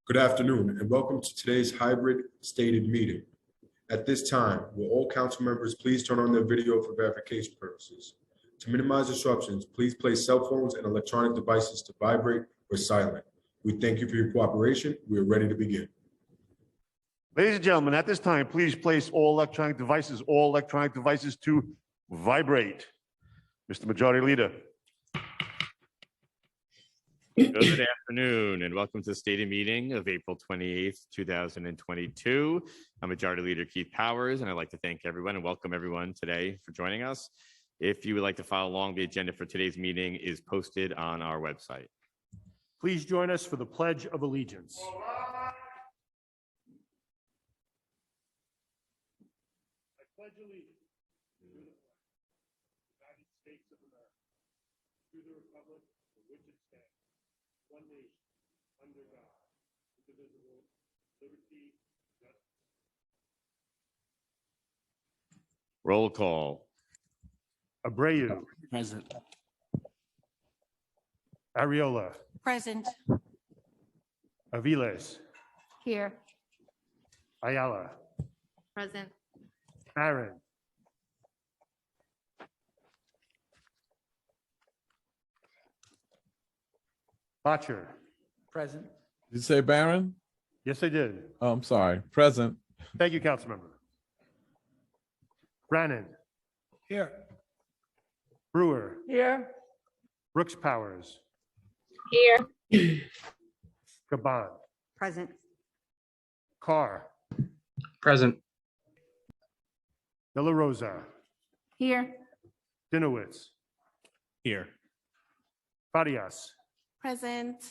Good afternoon and welcome to today's hybrid stated meeting. At this time, will all council members please turn on their video for verification purposes. To minimize disruptions, please place cell phones and electronic devices to vibrate or silent. We thank you for your cooperation. We are ready to begin. Ladies and gentlemen, at this time, please place all electronic devices to vibrate. Mr. Majority Leader. Good afternoon and welcome to the stated meeting of April 28th, 2022. I'm Majority Leader Keith Powers, and I'd like to thank everyone and welcome everyone today for joining us. If you would like to follow along, the agenda for today's meeting is posted on our website. Please join us for the Pledge of Allegiance. I pledge allegiance to the United States of America, to the republic for which it stands, one nation, under God, indivisible, liberty, justice. Roll call. Abreu. Present. Ariola. Present. Aviles. Here. Ayala. Present. Barron. Botcher. Present. Did you say Barron? Yes, I did. Oh, I'm sorry. Present. Thank you, Councilmember. Brannan. Here. Brewer. Here. Brooks Powers. Here. Caban. Present. Carr. Present. De La Rosa. Here. Dinowitz. Here. Farias. Present.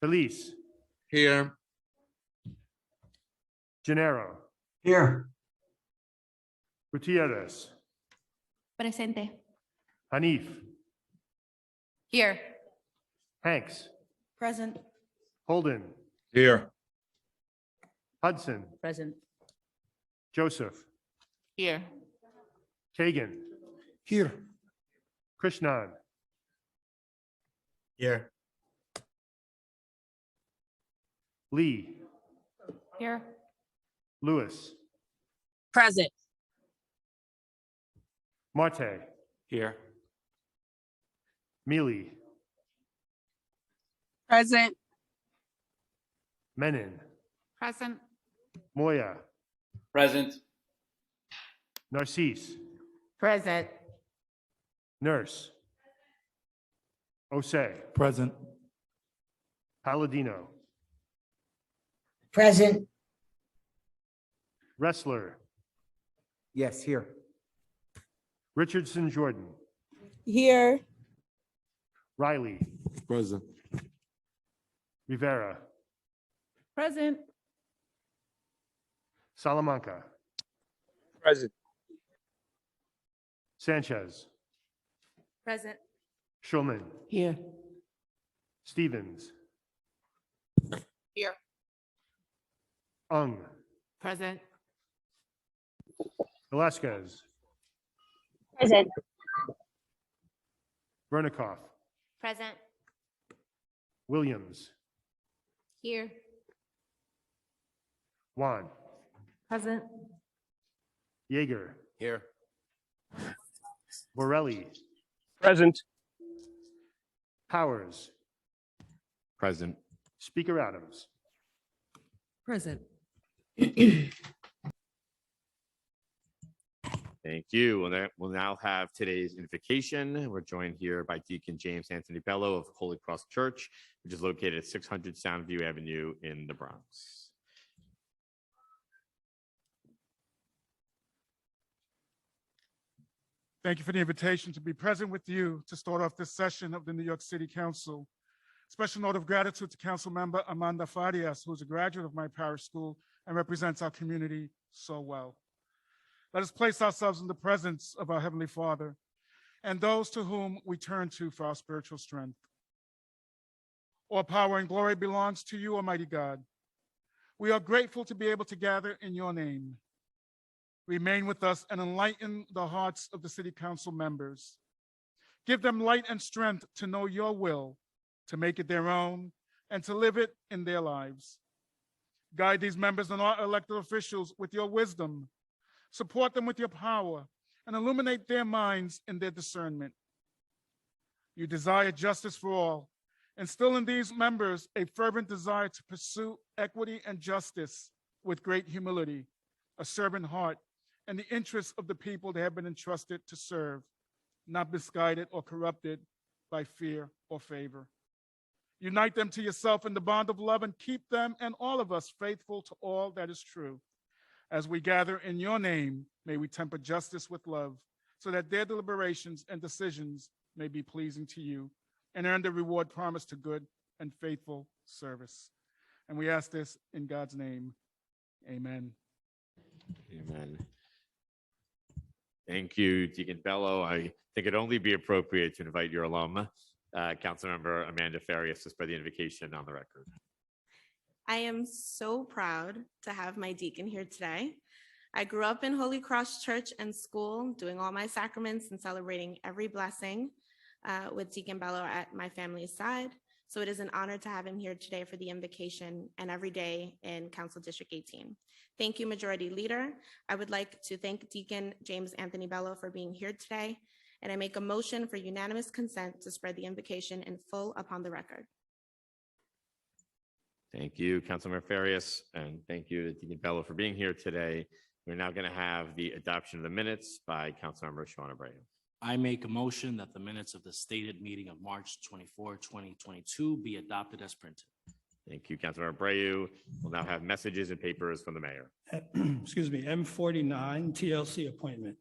Felice. Here. Gennaro. Here. Gutierrez. Presente. Hanif. Here. Hanks. Present. Holden. Here. Hudson. Present. Joseph. Here. Kagan. Here. Krishnan. Here. Lee. Here. Lewis. Present. Marte. Here. Mealy. Present. Menon. Present. Moya. Present. Narcisse. Present. Nurse. Osei. Present. Palladino. Present. Wrestler. Yes, here. Richardson Jordan. Here. Riley. Present. Rivera. Present. Salamanca. Present. Sanchez. Present. Schulman. Here. Stevens. Here. Ung. Present. Velasquez. Present. Vernikoff. Present. Williams. Here. Juan. Present. Yeager. Here. Borelli. Present. Powers. Present. Speaker Adams. Present. Thank you. We'll now have today's invocation. We're joined here by Deacon James Anthony Bello of Holy Cross Church, which is located at 600 Soundview Avenue in the Bronx. Thank you for the invitation to be present with you to start off this session of the New York City Council. Special note of gratitude to Council Member Amanda Farias, who is a graduate of my parish school and represents our community so well. Let us place ourselves in the presence of our Heavenly Father and those to whom we turn to for our spiritual strength. All power and glory belongs to you, Almighty God. We are grateful to be able to gather in your name. Remain with us and enlighten the hearts of the City Council members. Give them light and strength to know your will, to make it their own, and to live it in their lives. Guide these members and our elected officials with your wisdom. Support them with your power and illuminate their minds in their discernment. You desire justice for all. Instill in these members a fervent desire to pursue equity and justice with great humility, a servant heart, and the interests of the people they have been entrusted to serve, not misguided or corrupted by fear or favor. Unite them to yourself in the bond of love and keep them and all of us faithful to all that is true. As we gather in your name, may we temper justice with love so that their deliberations and decisions may be pleasing to you and earn the reward promised to good and faithful service. And we ask this in God's name. Amen. Amen. Thank you, Deacon Bello. I think it'd only be appropriate to invite your alum, Councilmember Amanda Farias, to spread the invocation on the record. I am so proud to have my deacon here today. I grew up in Holy Cross Church and School, doing all my sacraments and celebrating every blessing with Deacon Bello at my family's side. So it is an honor to have him here today for the invocation and every day in Council District 18. Thank you, Majority Leader. I would like to thank Deacon James Anthony Bello for being here today, and I make a motion for unanimous consent to spread the invocation in full upon the record. Thank you, Councilmember Farias, and thank you to Deacon Bello for being here today. We're now going to have the adoption of the minutes by Councilmember Sean Abreu. I make a motion that the minutes of the stated meeting of March 24, 2022 be adopted as printed. Thank you, Councilmember Abreu. We'll now have messages and papers from the mayor. Excuse me, M49 TLC appointment.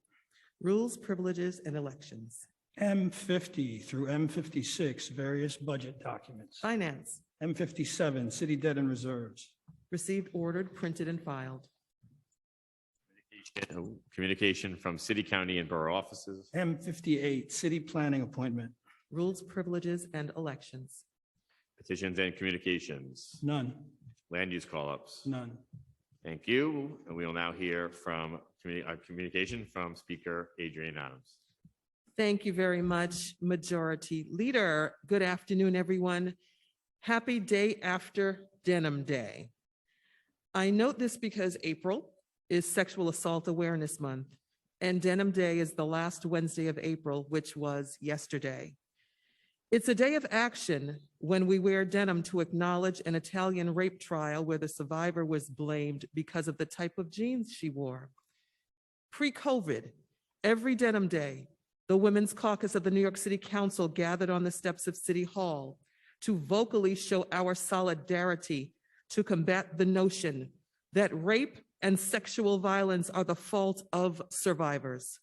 Rules, privileges, and elections. M50 through M56 various budget documents. Finance. M57 city debt and reserves. Received, ordered, printed, and filed. Communication from city, county, and borough offices. M58 city planning appointment. Rules, privileges, and elections. Petitions and communications. None. Land use call-ups. None. Thank you. And we will now hear from communication from Speaker Adrian Adams. Thank you very much, Majority Leader. Good afternoon, everyone. Happy day after Denim Day. I note this because April is Sexual Assault Awareness Month, and Denim Day is the last Wednesday of April, which was yesterday. It's a day of action when we wear denim to acknowledge an Italian rape trial where the survivor was blamed because of the type of jeans she wore. Pre-COVID, every Denim Day, the Women's Caucus of the New York City Council gathered on the steps of City Hall to vocally show our solidarity to combat the notion that rape and sexual violence are the fault of survivors.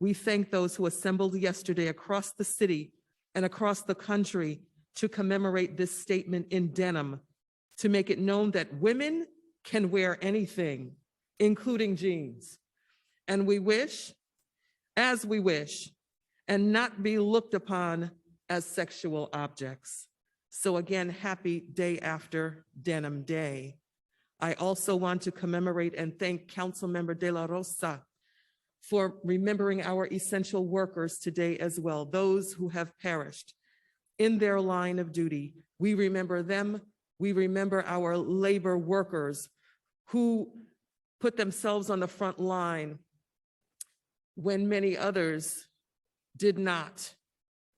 We thank those who assembled yesterday across the city and across the country to commemorate this statement in denim, to make it known that women can wear anything, including jeans. And we wish, as we wish, and not be looked upon as sexual objects. So again, happy day after Denim Day. I also want to commemorate and thank Councilmember De La Rosa for remembering our essential workers today as well, those who have perished in their line of duty. We remember them. We remember our labor workers who put themselves on the front line when many others did not.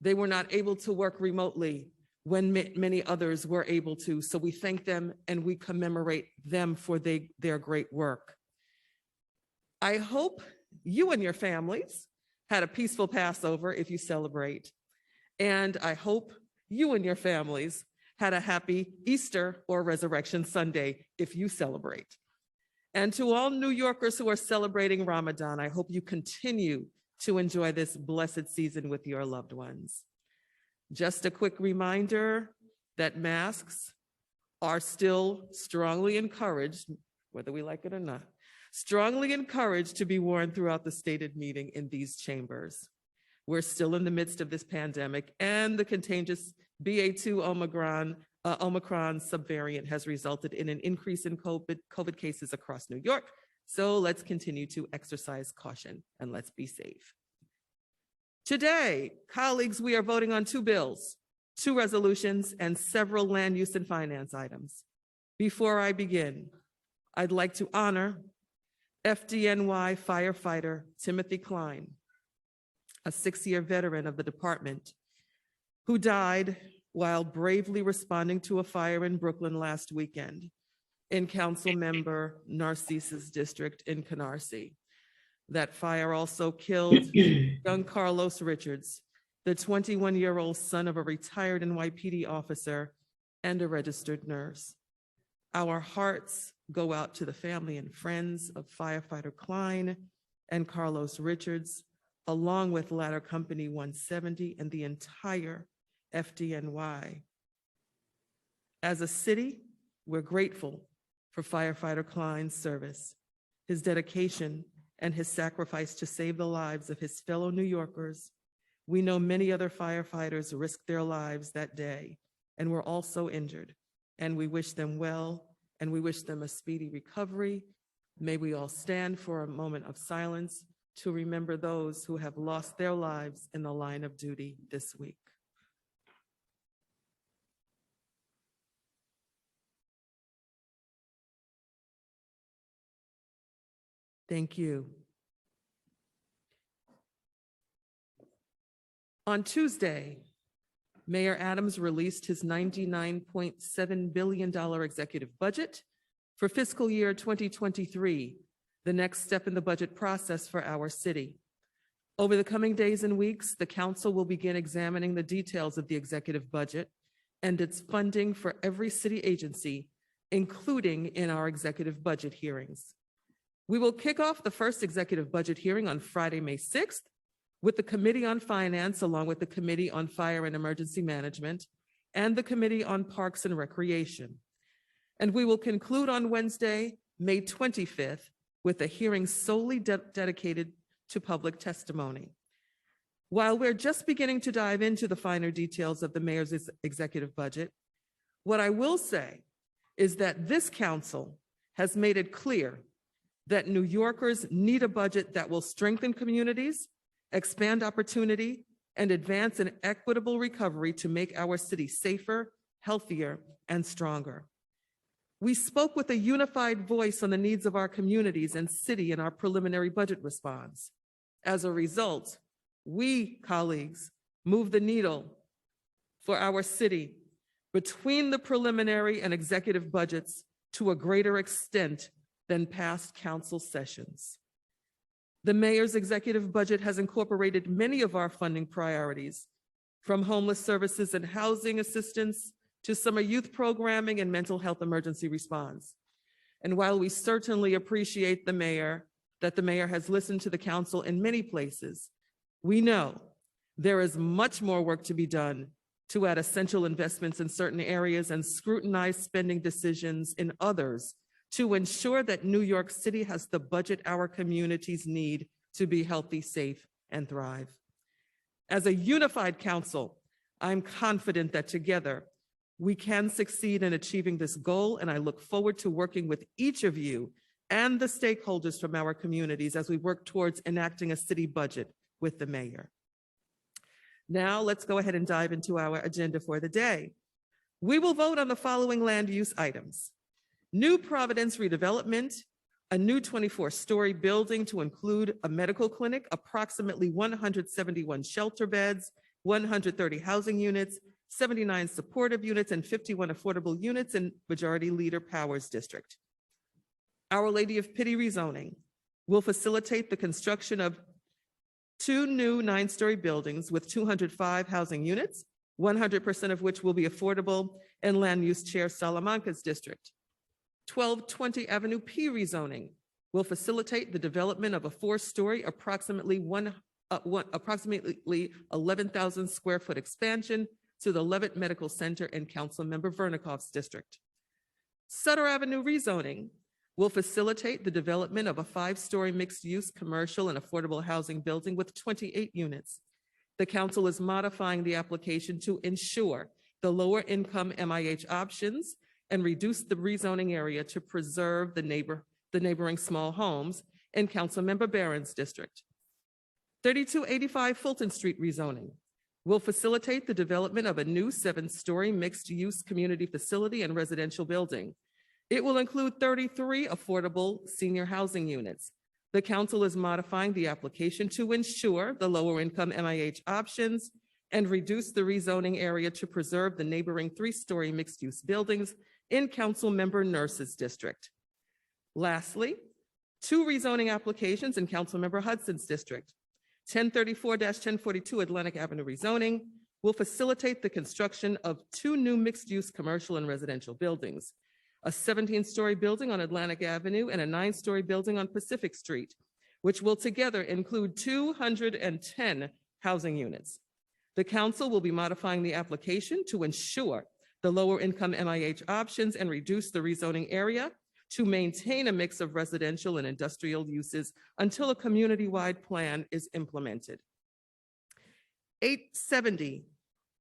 They were not able to work remotely when many others were able to. So we thank them and we commemorate them for their great work. I hope you and your families had a peaceful Passover if you celebrate. And I hope you and your families had a happy Easter or Resurrection Sunday if you celebrate. And to all New Yorkers who are celebrating Ramadan, I hope you continue to enjoy this blessed season with your loved ones. Just a quick reminder that masks are still strongly encouraged, whether we like it or not, strongly encouraged to be worn throughout the stated meeting in these chambers. We're still in the midst of this pandemic, and the contagious BA.2 Omicron subvariant has resulted in an increase in COVID cases across New York. So let's continue to exercise caution and let's be safe. Today, colleagues, we are voting on two bills 2 resolutions, and several land use and finance items. Before I begin, I'd like to honor FDNY firefighter Timothy Klein, a 6-year veteran of the department, who died while bravely responding to a fire in Brooklyn last weekend in Council Member Narcisse's district in Canarsie. That fire also killed young Carlos Richards, the 21-year-old son of a retired NYPD officer and a registered nurse. Our hearts go out to the family and friends of firefighter Klein and Carlos Richards, along with Ladder Company 170 and the entire FDNY. As a city, we're grateful for firefighter Klein's service, his dedication, and his sacrifice to save the lives of his fellow New Yorkers. We know many other firefighters risked their lives that day and were also injured, and we wish them well, and we wish them a speedy recovery. May we all stand for a moment of silence to remember those who have lost their lives in the line of duty this week. Thank you. On Tuesday, Mayor Adams released his $99.7 billion executive budget for fiscal year 2023, the next step in the budget process for our city. Over the coming days and weeks, the council will begin examining the details of the executive budget and its funding for every city agency, including in our executive budget hearings. We will kick off the first executive budget hearing on Friday, May 6th, with the Committee on Finance, along with the Committee on Fire and Emergency Management, and the Committee on Parks and Recreation. And we will conclude on Wednesday, May 25th, with a hearing solely dedicated to public testimony. While we're just beginning to dive into the finer details of the mayor's executive budget, what I will say is that this council has made it clear that New Yorkers need a budget that will strengthen communities, expand opportunity, and advance an equitable recovery to make our city safer, healthier, and stronger. We spoke with a unified voice on the needs of our communities and city in our preliminary budget response. As a result, we, colleagues, moved the needle for our city between the preliminary and executive budgets to a greater extent than past council sessions. The mayor's executive budget has incorporated many of our funding priorities, from homeless services and housing assistance to summer youth programming and mental health emergency response. And while we certainly appreciate that the mayor has listened to the council in many places, we know there is much more work to be done to add essential investments in certain areas and scrutinize spending decisions in others to ensure that New York City has the budget our communities need to be healthy, safe, and thrive. As a unified council, I'm confident that together we can succeed in achieving this goal, and I look forward to working with each of you and the stakeholders from our communities as we work towards enacting a city budget with the mayor. Now let's go ahead and dive into our agenda for the day. We will vote on the following land use items: New Providence Redevelopment, a new 24-story building to include a medical clinic, approximately 171 shelter beds, 130 housing units, 79 supportive units, and 51 affordable units in Majority Leader Powers District. Our Lady of Pity rezoning will facilitate the construction of 2 new 9-story buildings with 205 housing units, 100% of which will be affordable in Land Use Chair Salamanca's district. 1220 Avenue P rezoning will facilitate the development of a 4-story, approximately 11,000 square foot expansion to the Levitt Medical Center in Councilmember Vernikoff's district. Sutter Avenue rezoning will facilitate the development of a 5-story mixed-use commercial and affordable housing building with 28 units. The council is modifying the application to ensure the lower income MIH options and reduce the rezoning area to preserve the neighboring small homes in Councilmember Barron's district. 3285 Fulton Street rezoning will facilitate the development of a new 7-story mixed-use community facility and residential building. It will include 33 affordable senior housing units. The council is modifying the application to ensure the lower income MIH options and reduce the rezoning area to preserve the neighboring 3-story mixed-use buildings in Councilmember Nurse's district. Lastly, 2 rezoning applications in Councilmember Hudson's district. 1034-1042 Atlantic Avenue rezoning will facilitate the construction of 2 new mixed-use commercial and residential buildings, a 17-story building on Atlantic Avenue and a 9-story building on Pacific Street, which will together include 210 housing units. The council will be modifying the application to ensure the lower income MIH options and reduce the rezoning area to maintain a mix of residential and industrial uses until a community-wide plan is implemented. 870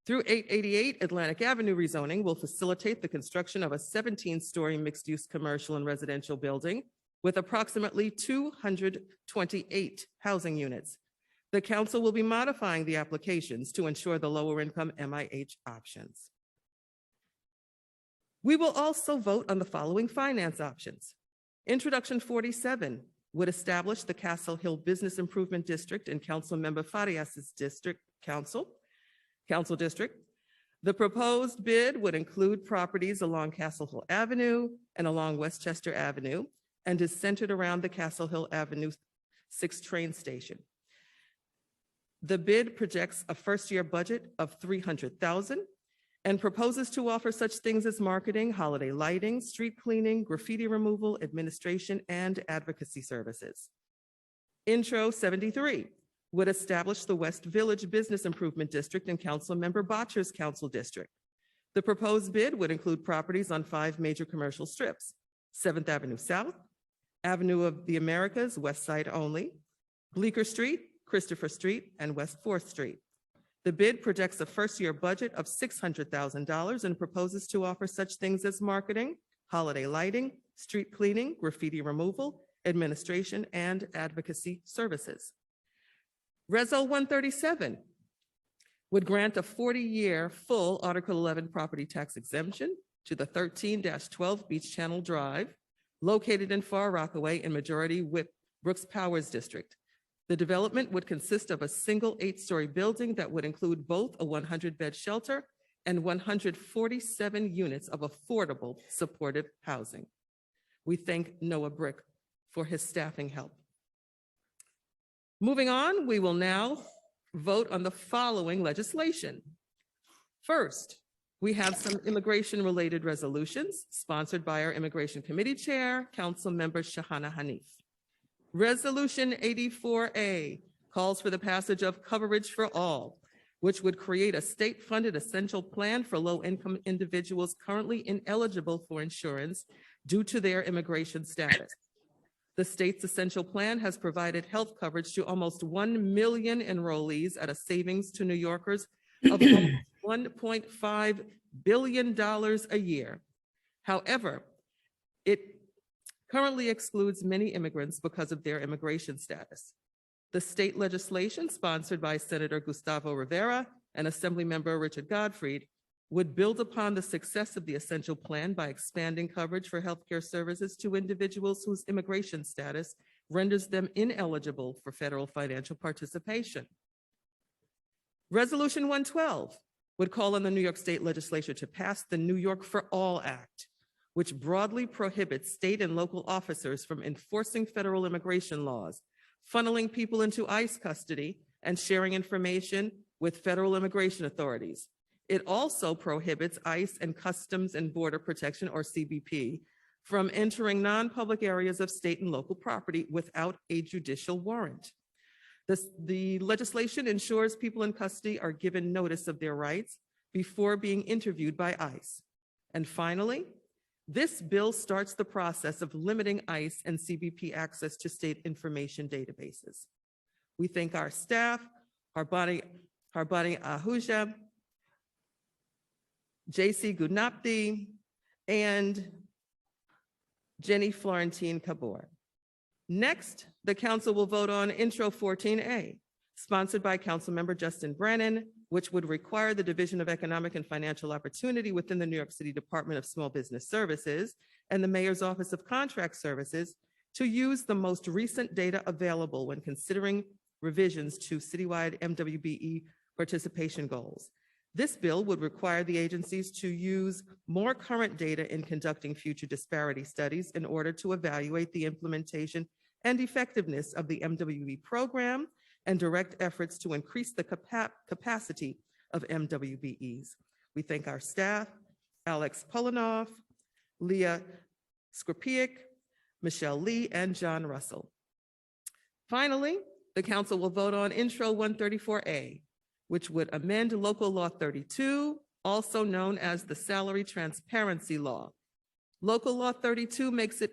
through 888 Atlantic Avenue rezoning will facilitate the construction of a 17-story mixed-use commercial and residential building with approximately 228 housing units. The council will be modifying the applications to ensure the lower income MIH options. We will also vote on the following finance options. Introduction 47 would establish the Castle Hill Business Improvement District in Councilmember Farias's council district. The proposed bid would include properties along Castle Hill Avenue and along Westchester Avenue and is centered around the Castle Hill Avenue 6 train station. The bid projects a first-year budget of $300,000 and proposes to offer such things as marketing, holiday lighting, street cleaning, graffiti removal, administration, and advocacy services. Intro 73 would establish the West Village Business Improvement District in Councilmember Botcher's council district. The proposed bid would include properties on 5 major commercial strips: 7th Avenue South, Avenue of the Americas, West Side only, Bleecker Street, Christopher Street, and West 4th Street. The bid projects a first-year budget of $600,000 and proposes to offer such things as marketing, holiday lighting, street cleaning, graffiti removal, administration, and advocacy services. Reso 137 would grant a 40-year full Article 11 property tax exemption to the 13-12 Beach Channel Drive, located in Far Rockaway in Majority Whip Brooks Powers District. The development would consist of a single 8-story building that would include both a 100-bed shelter and 147 units of affordable supportive housing. We thank Noah Brick for his staffing help. Moving on, we will now vote on the following legislation. First, we have some immigration-related resolutions sponsored by our Immigration Committee Chair, Councilmember Shahana Hanif. Resolution 84A calls for the passage of Coverage for All, which would create a state-funded essential plan for low-income individuals currently ineligible for insurance due to their immigration status. The state's essential plan has provided health coverage to almost 1 million enrollees at a savings to New Yorkers of $1.5 billion a year. However, it currently excludes many immigrants because of their immigration status. The state legislation, sponsored by Senator Gustavo Rivera and Assemblymember Richard Godfrey, would build upon the success of the essential plan by expanding coverage for healthcare services to individuals whose immigration status renders them ineligible for federal financial participation. Resolution 112 would call on the New York State Legislature to pass the New York for All Act, which broadly prohibits state and local officers from enforcing federal immigration laws, funneling people into ICE custody, and sharing information with federal immigration authorities. It also prohibits ICE and Customs and Border Protection, or CBP, from entering non-public areas of state and local property without a judicial warrant. The legislation ensures people in custody are given notice of their rights before being interviewed by ICE. And finally, this bill starts the process of limiting ICE and CBP access to state information databases. We thank our staff, Harbani Ahuja, JC Gunapti, and Jenny Florentine Kabor. Next, the council will vote on Intro 14A, sponsored by Councilmember Justin Brennan, which would require the Division of Economic and Financial Opportunity within the New York City Department of Small Business Services and the Mayor's Office of Contract Services to use the most recent data available when considering revisions to citywide MWBE participation goals. This bill would require the agencies to use more current data in conducting future disparity studies in order to evaluate the implementation and effectiveness of the MWBE program and direct efforts to increase the capacity of MWBEs. We thank our staff, Alex Polinoff, Leah Skripiak, Michelle Lee, and John Russell. Finally, the council will vote on Intro 134A, which would amend Local Law 32, also known as the Salary Transparency Law. Local Law 32 makes it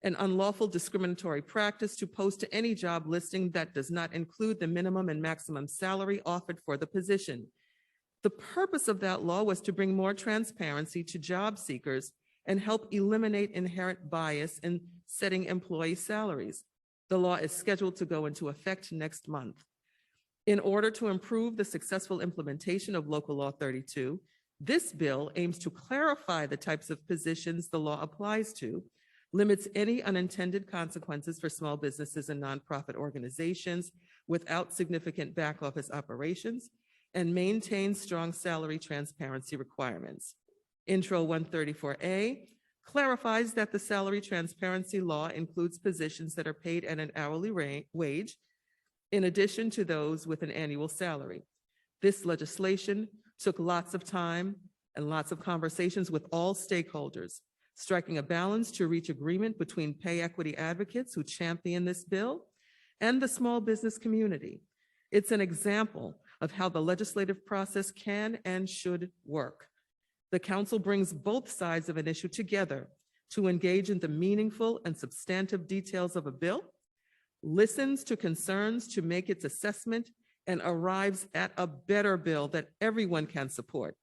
an unlawful discriminatory practice to post to any job listing that does not include the minimum and maximum salary offered for the position. The purpose of that law was to bring more transparency to job seekers and help eliminate inherent bias in setting employee salaries. The law is scheduled to go into effect next month. In order to improve the successful implementation of Local Law 32, this bill aims to clarify the types of positions the law applies to, limits any unintended consequences for small businesses and nonprofit organizations without significant back office operations, and maintains strong salary transparency requirements. Intro 134A clarifies that the salary transparency law includes positions that are paid at an hourly wage, in addition to those with an annual salary. This legislation took lots of time and lots of conversations with all stakeholders, striking a balance to reach agreement between pay equity advocates who champion this bill and the small business community. It's an example of how the legislative process can and should work. The council brings both sides of an issue together to engage in the meaningful and substantive details of a bill, listens to concerns to make its assessment, and arrives at a better bill that everyone can support.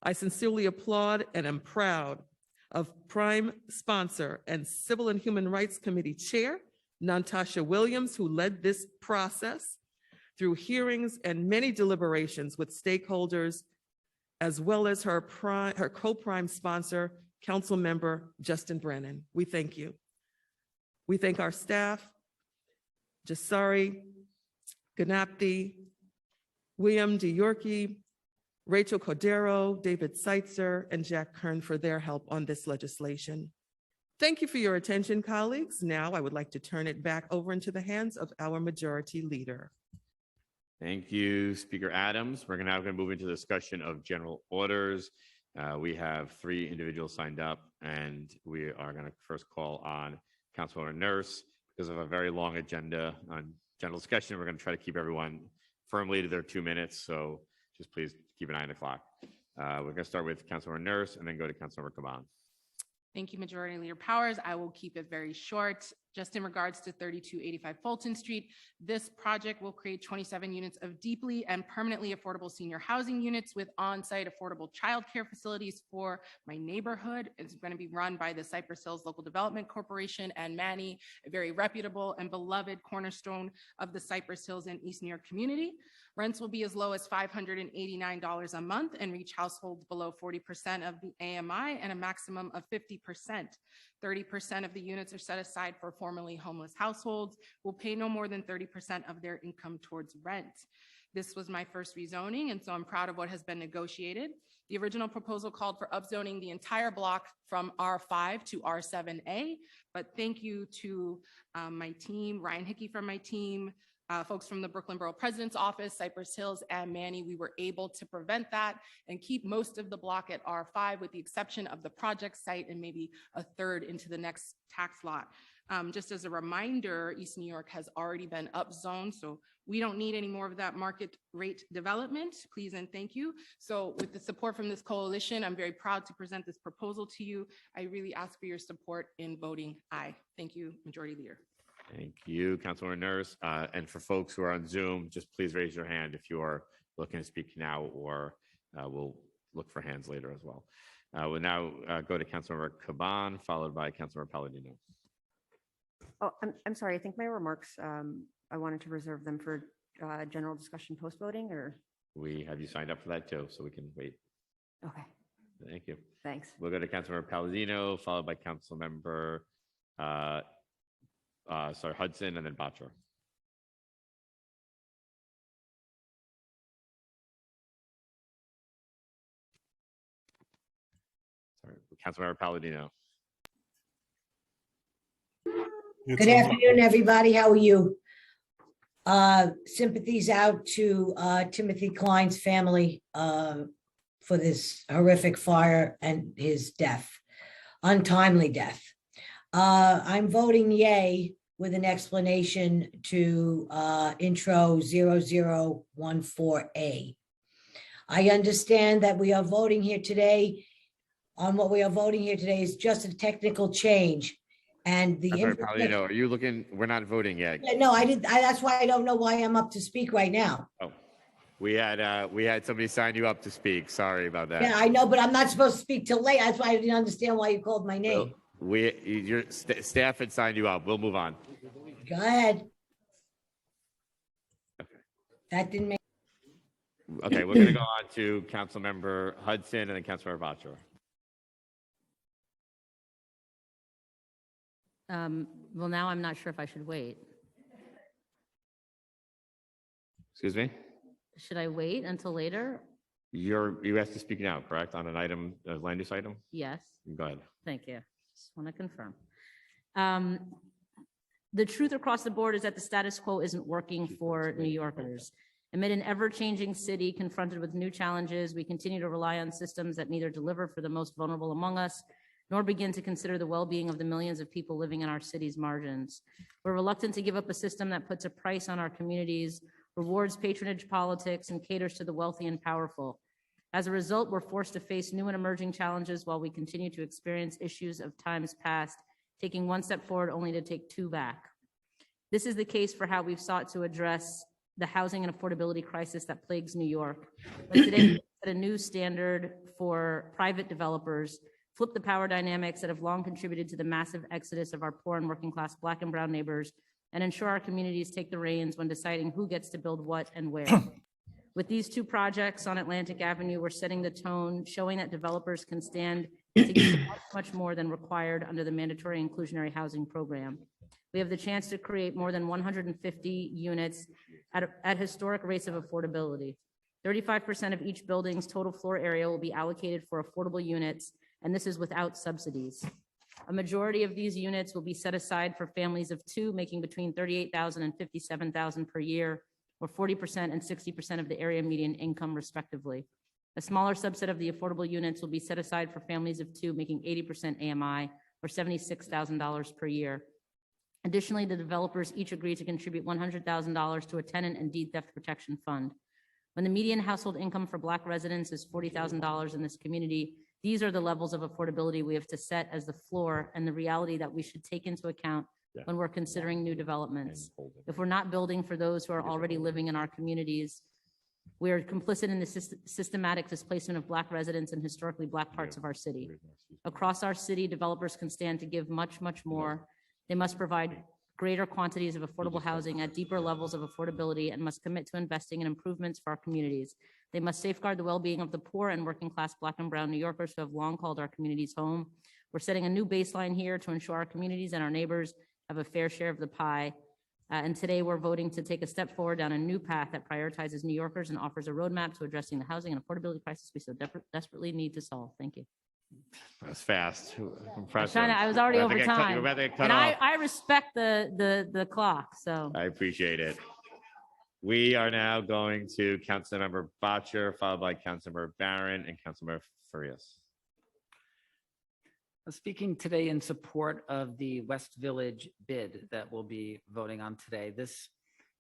I sincerely applaud and am proud of Prime Sponsor and Civil and Human Rights Committee Chair, Natasha Williams, who led this process through hearings and many deliberations with stakeholders, as well as her co-prime sponsor, Council Member Justin Brennan. We thank you. We thank our staff, Jasari, Ganapthi, William DeYorke, Rachel Cordero, David Seitzer, and Jack Kern for their help on this legislation. Thank you for your attention, colleagues. Now I would like to turn it back over into the hands of our majority leader. Thank you, Speaker Adams. We're now going to move into the discussion of general orders. We have 3 individuals signed up, and we are going to first call on Councilor Nurse. Because of a very long agenda on general discussion, we're going to try to keep everyone firmly to their 2 minutes. So just please keep an eye on the clock. We're going to start with Councilor Nurse and then go to Councilor Caban. Thank you, Majority Leader Powers. I will keep it very short. Just in regards to 3285 Fulton Street, this project will create 27 units of deeply and permanently affordable senior housing units with on-site affordable childcare facilities for my neighborhood. It's going to be run by the Cypress Hills Local Development Corporation and Manny, a very reputable and beloved cornerstone of the Cypress Hills and East New York community. Rents will be as low as $589 a month and reach households below 40% of the AMI and a maximum of 50%. 30% of the units are set aside for formerly homeless households who will pay no more than 30% of their income towards rent. This was my first rezoning, and so I'm proud of what has been negotiated. The original proposal called for upzoning the entire block from R5 to R7A, but thank you to my team, Ryan Hickey from my team, folks from the Brooklyn Borough President's Office, Cypress Hills, and Manny, we were able to prevent that and keep most of the block at R5 with the exception of the project site and maybe a third into the next tax lot. Just as a reminder, East New York has already been upzoned, so we don't need any more of that market rate development, please and thank you. So with the support from this coalition, I'm very proud to present this proposal to you. I really ask for your support in voting aye. Thank you, Majority Leader. Thank you, Councilor Nurse. And for folks who are on Zoom, just please raise your hand if you are looking to speak now, or we'll look for hands later as well. We'll now go to Councilor Caban, followed by Councilor Palladino. Oh, I'm sorry. I think my remarks, I wanted to reserve them for general discussion post-voting, or? We have you signed up for that too, so we can wait. Okay, Thank you. thanks. We'll go to Councilmember Palladino, followed by Councilmember Hudson, and then Batra. Sorry, Councilmember Palladino. Good afternoon, everybody. How are you? Sympathies out to Timothy Klein's family for this horrific fire and his death, untimely death. I'm voting yay with an explanation to intro 0014A. I understand that we are voting here today on what we are voting here today is just a technical change. And the Sorry, Palladino, are you looking? We're not voting yet. no, I did. That's why I don't know why I'm up to speak right now. Oh, we had somebody sign you up to speak. Sorry about that. Yeah, I know, but I'm not supposed to speak till late. That's why I didn't understand why you called my name. Your staff had signed you up. We'll move on. Go ahead. That didn't make. Okay, we're gonna go on to Councilmember Hudson and then Councilmember Batra. Well, now I'm not sure if I should wait. Excuse me? Should I wait until later? You asked to speak now, correct? On an item, a land use item? Yes. Go ahead. Thank you. Just want to confirm. The truth across the board is that the status quo isn't working for New Yorkers. Amid an ever-changing city confronted with new challenges, we continue to rely on systems that neither deliver for the most vulnerable among us, nor begin to consider the well-being of the millions of people living in our city's margins. We're reluctant to give up a system that puts a price on our communities, rewards patronage politics, and caters to the wealthy and powerful. As a result, we're forced to face new and emerging challenges while we continue to experience issues of times past, taking one step forward only to take two back. This is the case for how we've sought to address the housing and affordability crisis that plagues New York. But today, we set a new standard for private developers, flip the power dynamics that have long contributed to the massive exodus of our poor and working class Black and brown neighbors, and ensure our communities take the reins when deciding who gets to build what and where. With these two projects on Atlantic Avenue, we're setting the tone, showing that developers can stand to get much more than required under the mandatory inclusionary housing program. We have the chance to create more than 150 units at historic rates of affordability. 35% of each building's total floor area will be allocated for affordable units, and this is without subsidies. A majority of these units will be set aside for families of two, making between $38,000 and $57,000 per year, or 40% and 60% of the area median income, respectively. A smaller subset of the affordable units will be set aside for families of two, making 80% AMI, or $76,000 per year. Additionally, the developers each agree to contribute $100,000 to a tenant and deed theft protection fund. When the median household income for Black residents is $40,000 in this community, these are the levels of affordability we have to set as the floor and the reality that we should take into account when we're considering new developments. If we're not building for those who are already living in our communities, we are complicit in the systematic displacement of Black residents in historically Black parts of our city. Across our city, developers can stand to give much, much more. They must provide greater quantities of affordable housing at deeper levels of affordability and must commit to investing in improvements for our communities. They must safeguard the well-being of the poor and working class Black and brown New Yorkers who have long called our communities home. We're setting a new baseline here to ensure our communities and our neighbors have a fair share of the pie. And today we're voting to take a step forward down a new path that prioritizes New Yorkers and offers a roadmap to addressing the housing and affordability crisis we so desperately need to solve. Thank you. That's fast. Impressive. I was already over time. You're about to get cut And off. I respect the clock, so. I appreciate it. We are now going to Councilmember Batra, followed by Councilmember Barron and Councilmember Farias. I'm speaking today in support of the West Village bid that we'll be voting on today. This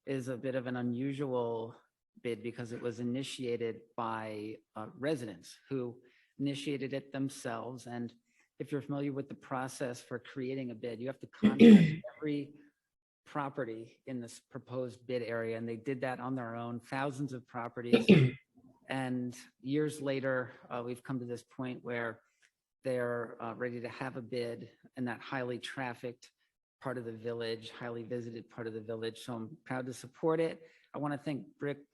is a bit of an unusual bid because it was initiated by residents who initiated it themselves. And if you're familiar with the process for creating a bid, you have to contact every property in this proposed bid area. And they did that on their own, thousands of properties. And years later, we've come to this point where they're ready to have a bid in that highly trafficked part of the village, highly visited part of the village. So I'm proud to support it. I want to thank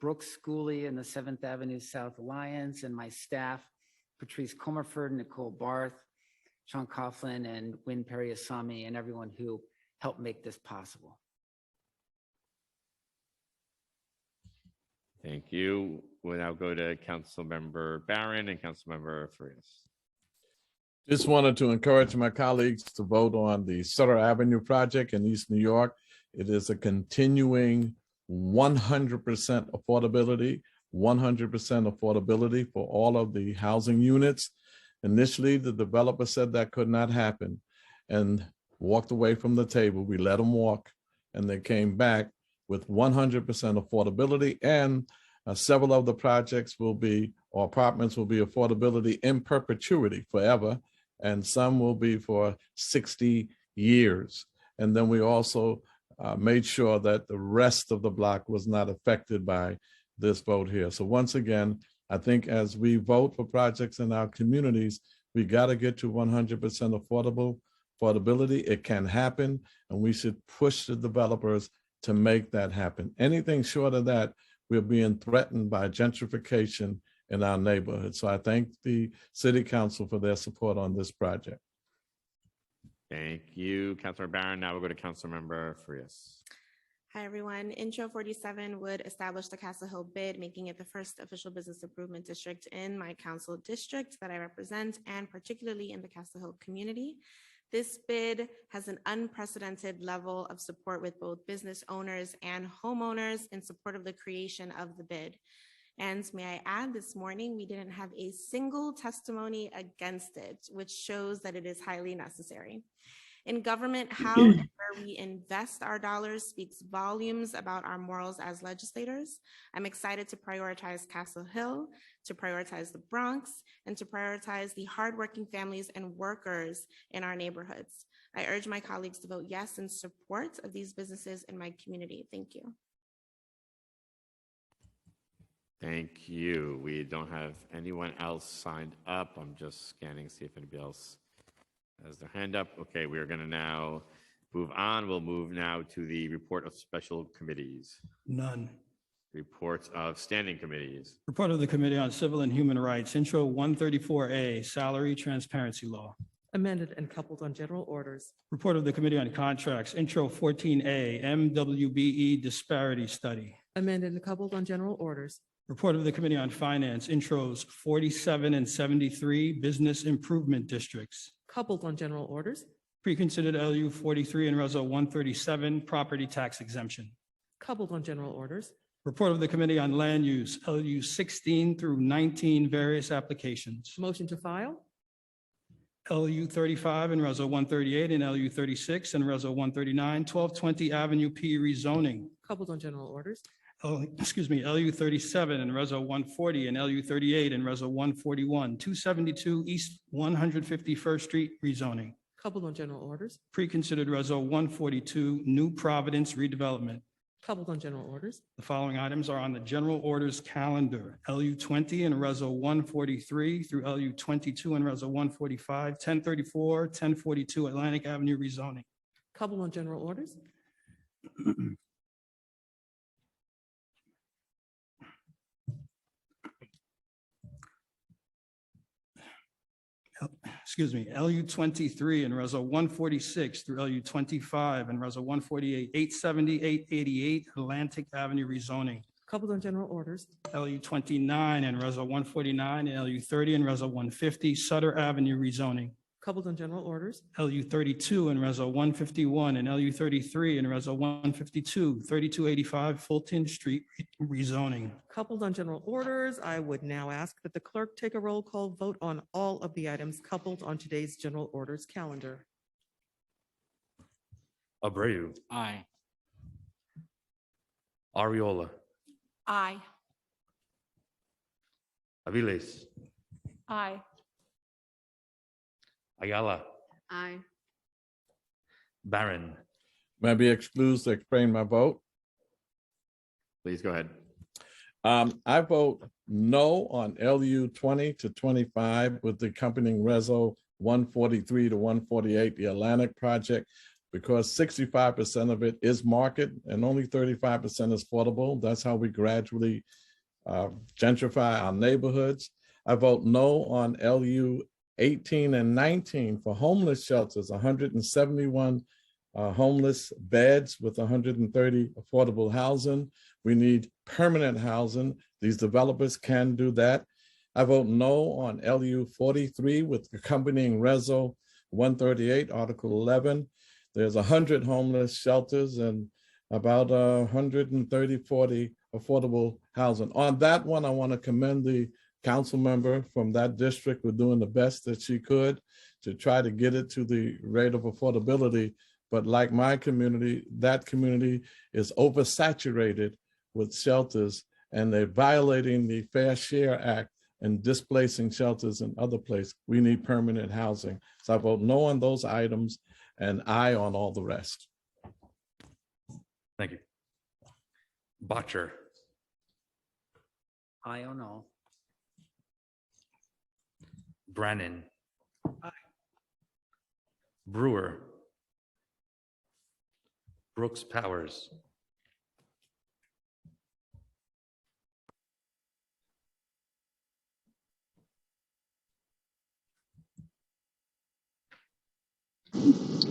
Brooke Schooley and the 7th Avenue South Alliance and my staff, Patrice Comerford, Nicole Barth, Sean Coughlin, and Win Periasamy, and everyone who helped make this possible. Thank you. We'll now go to Councilmember Barron and Councilmember Frias. Just wanted to encourage my colleagues to vote on the Sutter Avenue project in East New York. It is a continuing 100% affordability, 100% affordability for all of the housing units. Initially, the developer said that could not happen and walked away from the table. We let them walk, and they came back with 100% affordability, and several of the projects will be, or apartments will be affordability in perpetuity forever, and some will be for 60 years. And then we also made sure that the rest of the block was not affected by this vote here. So once again, I think as we vote for projects in our communities, we got to get to 100% affordability. It can happen, and we should push the developers to make that happen. Anything short of that, we're being threatened by gentrification in our neighborhood. So I thank the City Council for their support on this project. Thank you, Councilmember Barron. Now we'll go to Councilmember Frias. Hi, everyone. Intro 47 would establish the Castle Hill bid, making it the first official business improvement district in my council district that I represent, and particularly in the Castle Hill community. This bid has an unprecedented level of support with both business owners and homeowners in support of the creation of the bid. And may I add, this morning, we didn't have a single testimony against it, which shows that it is highly necessary. In government, how and where we invest our dollars speaks volumes about our morals as legislators. I'm excited to prioritize Castle Hill, to prioritize the Bronx, and to prioritize the hardworking families and workers in our neighborhoods. I urge my colleagues to vote yes in support of these businesses in my community. Thank you. Thank you. We don't have anyone else signed up. I'm just scanning, see if anybody else has their hand up. Okay, we are going to now move on. We'll move now to the report of special committees. None. Reports of standing committees. Report of the Committee on Civil and Human Rights, Intro 134A, Salary Transparency Law. Amended and coupled on general orders. Report of the Committee on Contracts, Intro 14A, MWBE Disparity Study. Amended and coupled on general orders. Report of the Committee on Finance, Intros 47 and 73, Business Improvement Districts. Coupled on general orders. Pre-considered LU 43 and Reso 137, Property Tax Exemption. Coupled on general orders. Report of the Committee on Land Use, LU 16 through 19, various applications. Motion to file. LU 35 and Reso 138 and LU 36 and Reso 139, 1220 Avenue P rezoning. Coupled on general orders. LU 37 and Reso 140 and LU 38 and Reso 141, 272 East 151st Street rezoning. Coupled on general orders. Pre-considered Reso 142, New Providence Redevelopment. Coupled on general orders. The following items are on the general orders calendar: LU 20 and Reso 143 through LU 22 and Reso 145, 1034, 1042 Atlantic Avenue rezoning. Coupled on general orders. LU 23 and Reso 146 through LU 25 and Reso 148, 870, 888 Atlantic Avenue rezoning. Coupled on general orders. LU 29 and Reso 149 and LU 30 and Reso 150 Sutter Avenue rezoning. Coupled on general orders. LU 32 and Reso 151 and LU 33 and Reso 152, 3285 Fulton Street rezoning. Coupled on general orders. I would now ask that the clerk take a roll call vote on all of the items coupled on today's general orders calendar. Abreu. Aye. Ariola. Aye. Aviles. Aye. Ayala. Aye. Barron. May I be excused to explain my vote? Please go ahead. I vote no on LU 20 to 25 with the accompanying Reso 143 to 148, the Atlantic project, because 65% of it is market and only 35% is affordable. That's how we gradually gentrify our neighborhoods. I vote no on LU 18 and 19 for homeless shelters, 171 homeless beds with 130 affordable housing. We need permanent housing. These developers can do that. I vote no on LU 43 with accompanying Reso 138, Article 11. There's 100 homeless shelters and about 130-40 affordable housing. On that one, I want to commend the council member from that district for doing the best that she could to try to get it to the rate of affordability. But like my community, that community is oversaturated with shelters, and they're violating the Fair Share Act and displacing shelters in other places. We need permanent housing. So I vote no on those items and aye on all the rest. Thank you. Botcher. Aye or no? Brannan. Brewer. Brooks Powers.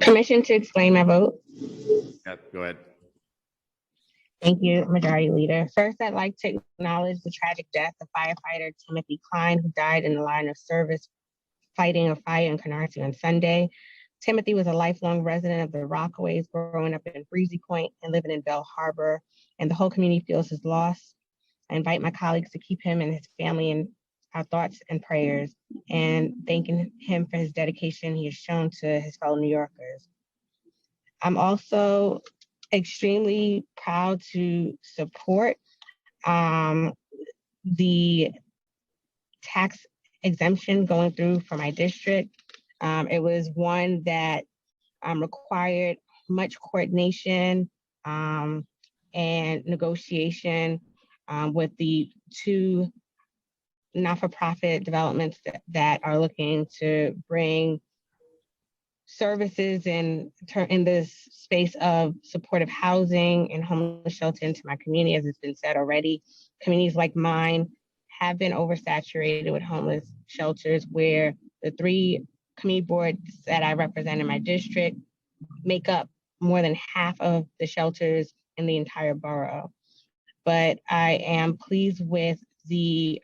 Permission to explain my vote. Yep, go ahead. Thank you, Majority Leader. First, I'd like to acknowledge the tragic death of firefighter Timothy Klein, who died in the line of service fighting a fire in Canarsie on Sunday. Timothy was a lifelong resident of the Rockaways, growing up in Breezy Point and living in Bell Harbor, and the whole community feels his loss. I invite my colleagues to keep him and his family in our thoughts and prayers, and thanking him for his dedication he has shown to his fellow New Yorkers. I'm also extremely proud to support the tax exemption going through for my district. It was one that required much coordination and negotiation with the two not-for-profit developments that are looking to bring services in this space of supportive housing and homeless shelter into my community. As it's been said already, communities like mine have been oversaturated with homeless shelters, where the 3 community boards that I represent in my district make up more than half of the shelters in the entire borough. But I am pleased with the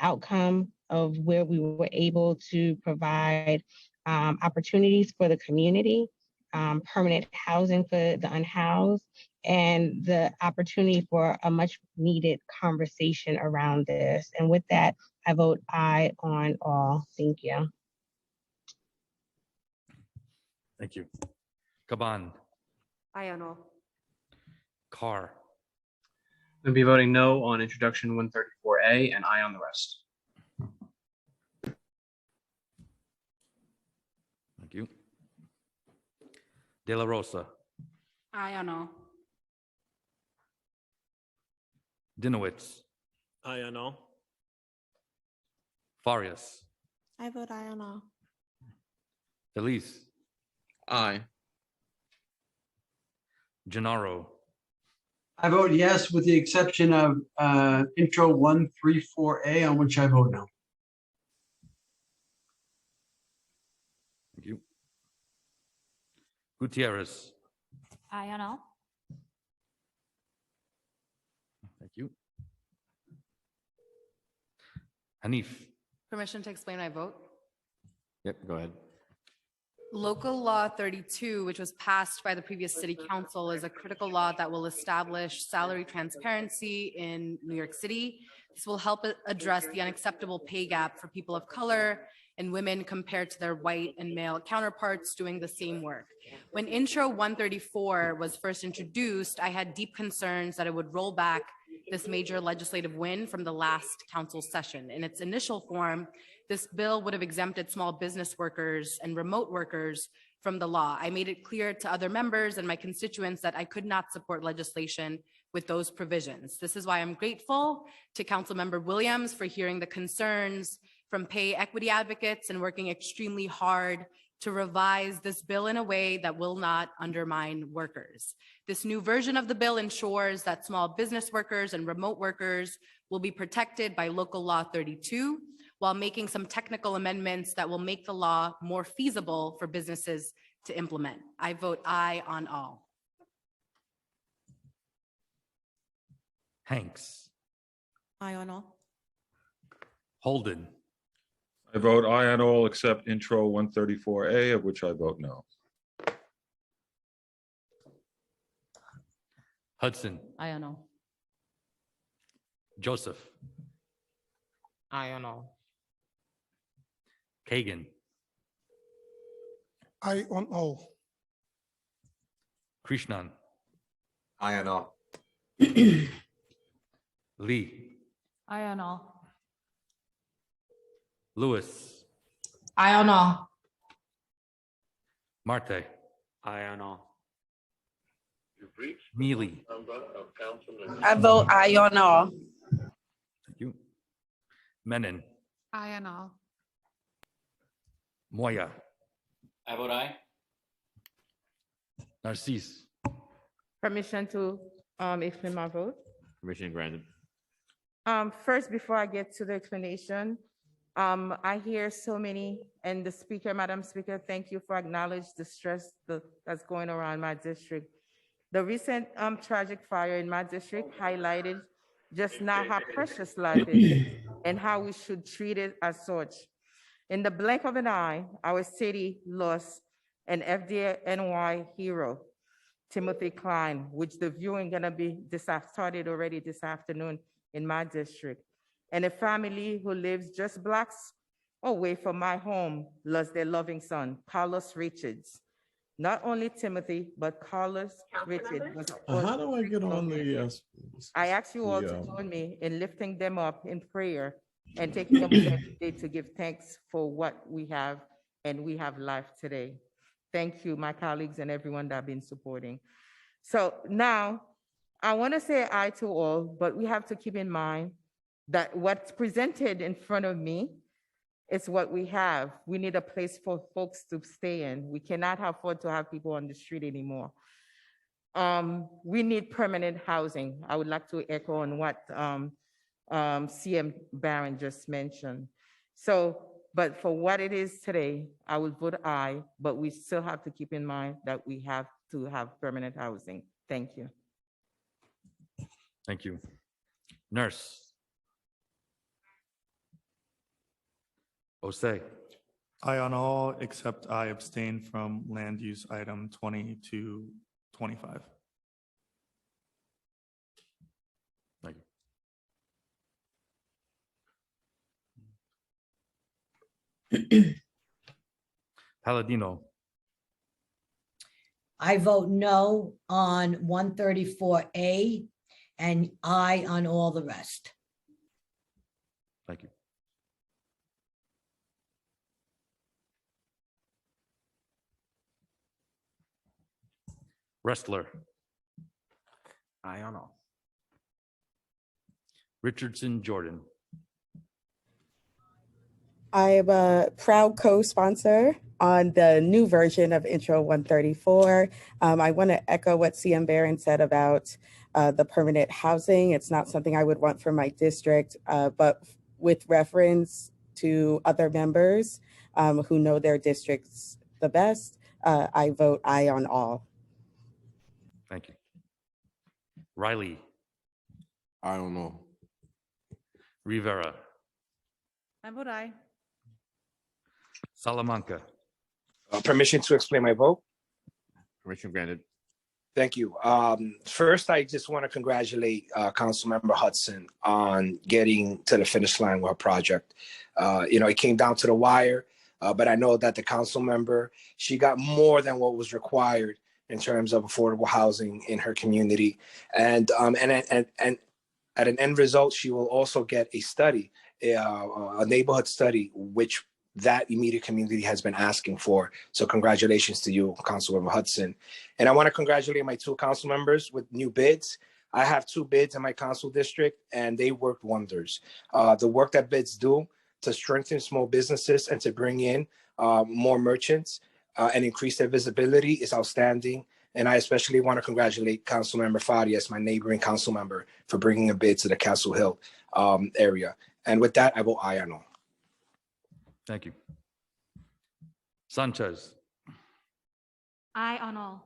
outcome of where we were able to provide opportunities for the community, permanent housing for the unhoused, and the opportunity for a much needed conversation around this. And with that, I vote aye on all. Thank you. Thank you. Caban. Aye on all. Carr. I'll be voting no on introduction 134A and aye on the rest. Thank you. De La Rosa. Aye on all. Dinowitz. Aye on all. Farias. I vote aye on all. Feliz. Aye. Gennaro. I vote yes, with the exception of intro 134A, on which I vote no. Thank you. Gutierrez. Aye on all. Thank you. Hanif. Permission to explain my vote. Yep, go ahead. Local Law 32, which was passed by the previous city council, is a critical law that will establish salary transparency in New York City. This will help address the unacceptable pay gap for people of color and women compared to their white and male counterparts doing the same work. When Intro 134 was first introduced, I had deep concerns that it would roll back this major legislative win from the last council session. In its initial form, this bill would have exempted small business workers and remote workers from the law. I made it clear to other members and my constituents that I could not support legislation with those provisions. This is why I'm grateful to Councilmember Williams for hearing the concerns from pay equity advocates and working extremely hard to revise this bill in a way that will not undermine workers. This new version of the bill ensures that small business workers and remote workers will be protected by Local Law 32, while making some technical amendments that will make the law more feasible for businesses to implement. I vote aye on all. Hanks, Aye on all. Holden, I vote aye on all except intro 134A, of which I vote no. Hudson, Aye on all. Joseph, Aye on all. Kagan, Aye on all. Krishnan, Aye on all. Lee, Aye on all. Lewis, Aye on all. Marte, Aye on all. Neely. I vote aye on all. Thank you. Menon, Aye on all. Moya, I vote aye. Narcisse, Permission to explain my vote. Permission granted. First, before I get to the explanation, I hear so many, and the speaker, Madam Speaker, thank you for acknowledging the stress that's going around my district. The recent tragic fire in my district highlighted just now how precious life is and how we should treat it as such. In the blink of an eye, our city lost an FDNY hero, Timothy Klein, which the viewing gonna be started already this afternoon in my district. And a family who lives just blocks away from my home lost their loving son, Carlos Richards. Not only Timothy, but Carlos Richards was How do I get on the? I ask you all to join me in lifting them up in prayer and taking a moment today to give thanks for what we have, and we have life today. Thank you, my colleagues and everyone that have been supporting. So now, I want to say aye to all, but we have to keep in mind that what's presented in front of me is what we have. We need a place for folks to stay in. We cannot afford to have people on the street anymore. We need permanent housing. I would like to echo on what CM Barron just mentioned. So, but for what it is today, I will vote aye, but we still have to keep in mind that we have to have permanent housing. Thank you. thank you. Nurse, Osei, Aye on all, except I abstain from land use item 20 to 25. thank you. Palladino, I vote no on 134A and aye on all the rest. thank you. Wrestler, Aye on all. Richardson Jordan, I am a proud co-sponsor on the new version of Intro 134. I want to echo what CM Barron said about the permanent housing. It's not something I would want for my district, but with reference to other members who know their districts the best, I vote aye on all. thank you. Riley, I don't know. Rivera, I vote aye. Salamanca, Permission to explain my vote? Permission granted. Thank you. First, I just want to congratulate Councilmember Hudson on getting to the finish line with her project. It came down to the wire, but I know that the council member, she got more than what was required in terms of affordable housing in her community. And at an end result, she will also get a study, a neighborhood study, which that immediate community has been asking for. So congratulations to you, Councilmember Hudson. And I want to congratulate my two council members with new bids. I have two bids in my council district, and they worked wonders. The work that bids do to strengthen small businesses and to bring in more merchants and increase their visibility is outstanding. And I especially want to congratulate Councilmember Farias, my neighboring council member, for bringing a bid to the Castle Hill area. And with that, I vote aye on all. Thank you. Sanchez, Aye on all.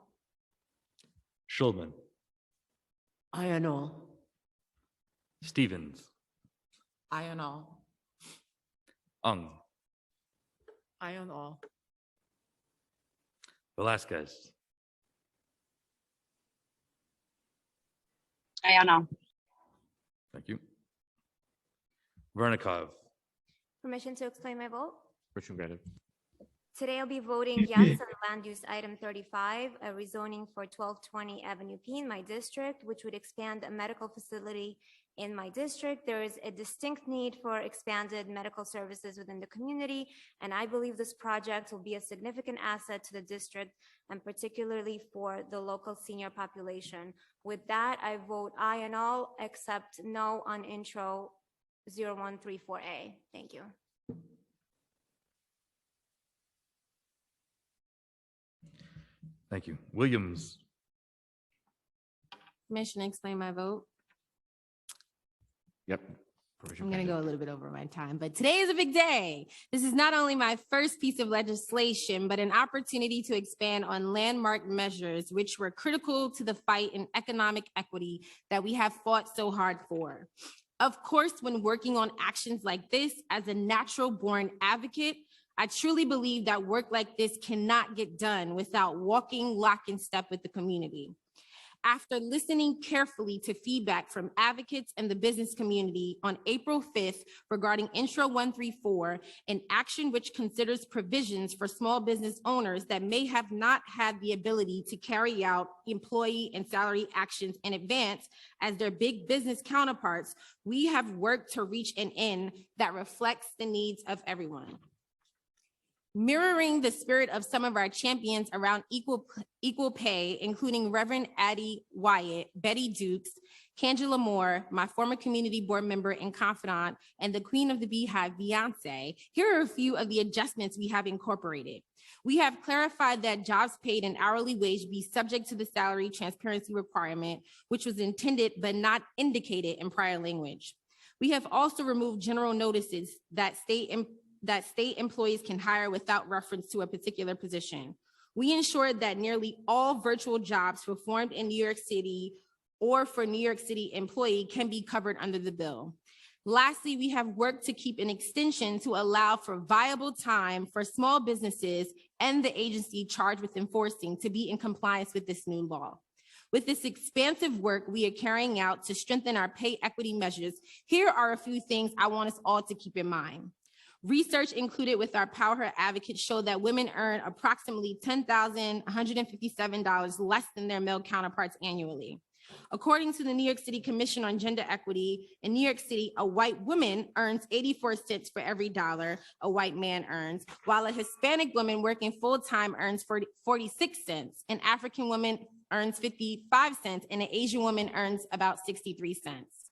Schulman, Aye on all. Stevens, Aye on all. Ung, Aye on all. Velasquez, Aye on all. thank you. Vernikov, Permission to explain my vote? Permission granted. Today I'll be voting yes on land use item 35, a rezoning for 1220 Avenue P in my district, which would expand a medical facility in my district. There is a distinct need for expanded medical services within the community, and I believe this project will be a significant asset to the district and particularly for the local senior population. With that, I vote aye on all except no on intro 0134A. Thank you. thank you. Williams, Permission to explain my vote. Yep. Permission I'm going to granted. go a little bit over my time, but today is a big day. This is not only my first piece of legislation, but an opportunity to expand on landmark measures which were critical to the fight in economic equity that we have fought so hard for. Of course, when working on actions like this as a natural born advocate, I truly believe that work like this cannot get done without walking lock in step with the community. After listening carefully to feedback from advocates and the business community on April 5th regarding Intro 134, an action which considers provisions for small business owners that may have not had the ability to carry out employee and salary actions in advance as their big business counterparts, we have worked to reach an end that reflects the needs of everyone. Mirroring the spirit of some of our champions around equal pay, including Reverend Addie Wyatt, Betty Dukes, Cangela Moore, my former community board member and confidant, and the queen of the Beehive, Beyonce, here are a few of the adjustments we have incorporated. We have clarified that jobs paid an hourly wage be subject to the salary transparency requirement, which was intended but not indicated in prior language. We have also removed general notices that state employees can hire without reference to a particular position. We ensured that nearly all virtual jobs performed in New York City or for New York City employee can be covered under the bill. Lastly, we have worked to keep an extension to allow for viable time for small businesses and the agency charged with enforcing to be in compliance with this new law. With this expansive work we are carrying out to strengthen our pay equity measures, here are a few things I want us all to keep in mind. Research included with our Power Her advocates show that women earn approximately $10,157 less than their male counterparts annually. According to the New York City Commission on Gender Equity, in New York City, a white woman earns 84 cents for every dollar a white man earns, while a Hispanic woman working full-time earns 46 cents, an African woman earns 55 cents, and an Asian woman earns about 63 cents.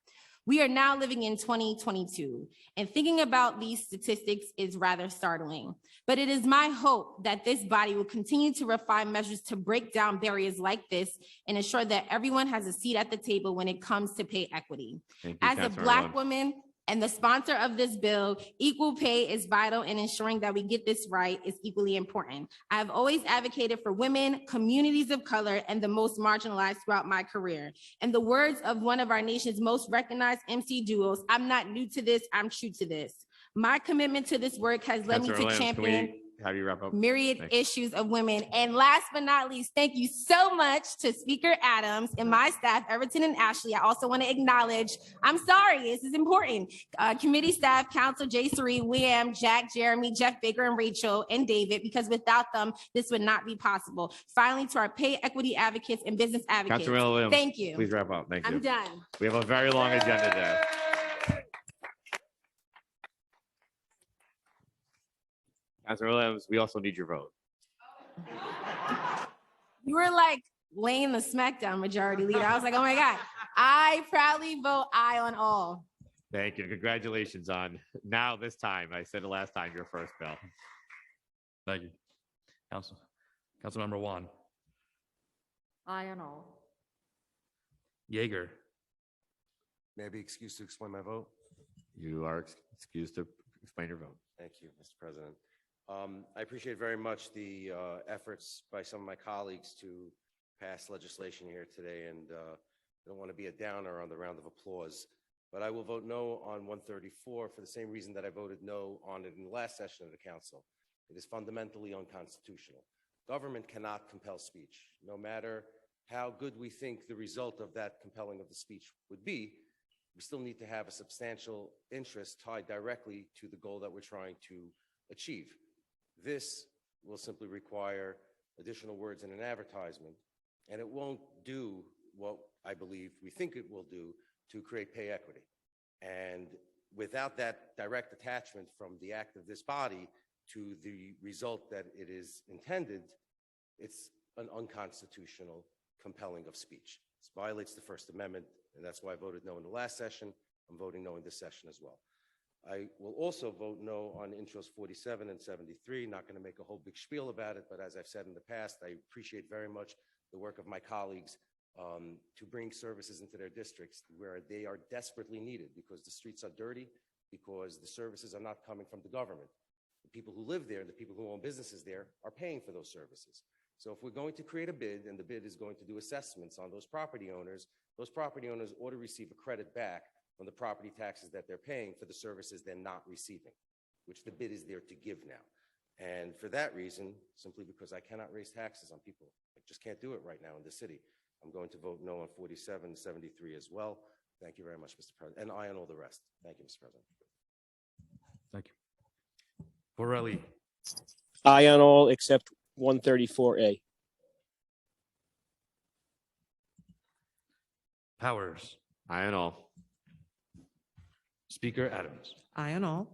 We are now living in 2022, and thinking about these statistics is rather startling. But it is my hope that this body will continue to refine measures to break down barriers like this and ensure that everyone has a seat at the table when it comes to pay equity. As a Black woman and the sponsor of this bill, equal pay is vital, and ensuring that we get this right is equally important. I have always advocated for women, communities of color, and the most marginalized throughout my career. In the words of one of our nation's most recognized MC duos, I'm not new to this, I'm true to this. My commitment to this work has led me to champion How do you wrap up? myriad issues of women. And last but not least, thank you so much to Speaker Adams and my staff, Everton and Ashley. I also want to acknowledge, I'm sorry, this is important, committee staff, Council J. Suri, William, Jack, Jeremy, Jeff Baker, and Rachel, and David, because without them, this would not be possible. Finally, to our pay equity advocates and business advocates, Councilman Williams, thank you. please wrap up. Thank you. I'm done. We have a very long agenda today. Councilman Williams, we also need your vote. You were like laying the smackdown, Majority Leader. I was like, oh my God. I proudly vote aye on all. Thank you. Congratulations on now this time. I said it last time, your first bill. Thank you. Councilmember Juan, Aye on all. Yeager, May I be excused to explain my vote? You are excused to explain your vote. Thank you, Mr. President. I appreciate very much the efforts by some of my colleagues to pass legislation here today, and I don't want to be a downer on the round of applause, but I will vote no on 134 for the same reason that I voted no on it in the last session of the council. It is fundamentally unconstitutional. Government cannot compel speech. No matter how good we think the result of that compelling of the speech would be, we still need to have a substantial interest tied directly to the goal that we're trying to achieve. This will simply require additional words in an advertisement, and it won't do what I believe we think it will do to create pay equity. And without that direct attachment from the act of this body to the result that it is intended, it's an unconstitutional compelling of speech. This violates the First Amendment, and that's why I voted no in the last session. I'm voting no in this session as well. I will also vote no on intros 47 and 73. Not going to make a whole big spiel about it, but as I've said in the past, I appreciate very much the work of my colleagues to bring services into their districts where they are desperately needed, because the streets are dirty, because the services are not coming from the government. The people who live there, the people who own businesses there, are paying for those services. So if we're going to create a bid, and the bid is going to do assessments on those property owners ought to receive a credit back on the property taxes that they're paying for the services they're not receiving, which the bid is there to give now. And for that reason, simply because I cannot raise taxes on people, I just can't do it right now in the city, I'm going to vote no on 47 and 73 as well. Thank you very much, Mr. President, and aye on all the rest. Thank you, Mr. President. thank you. Borelli, Aye on all except 134A. Powers, Aye on all. Speaker Adams, Aye on all.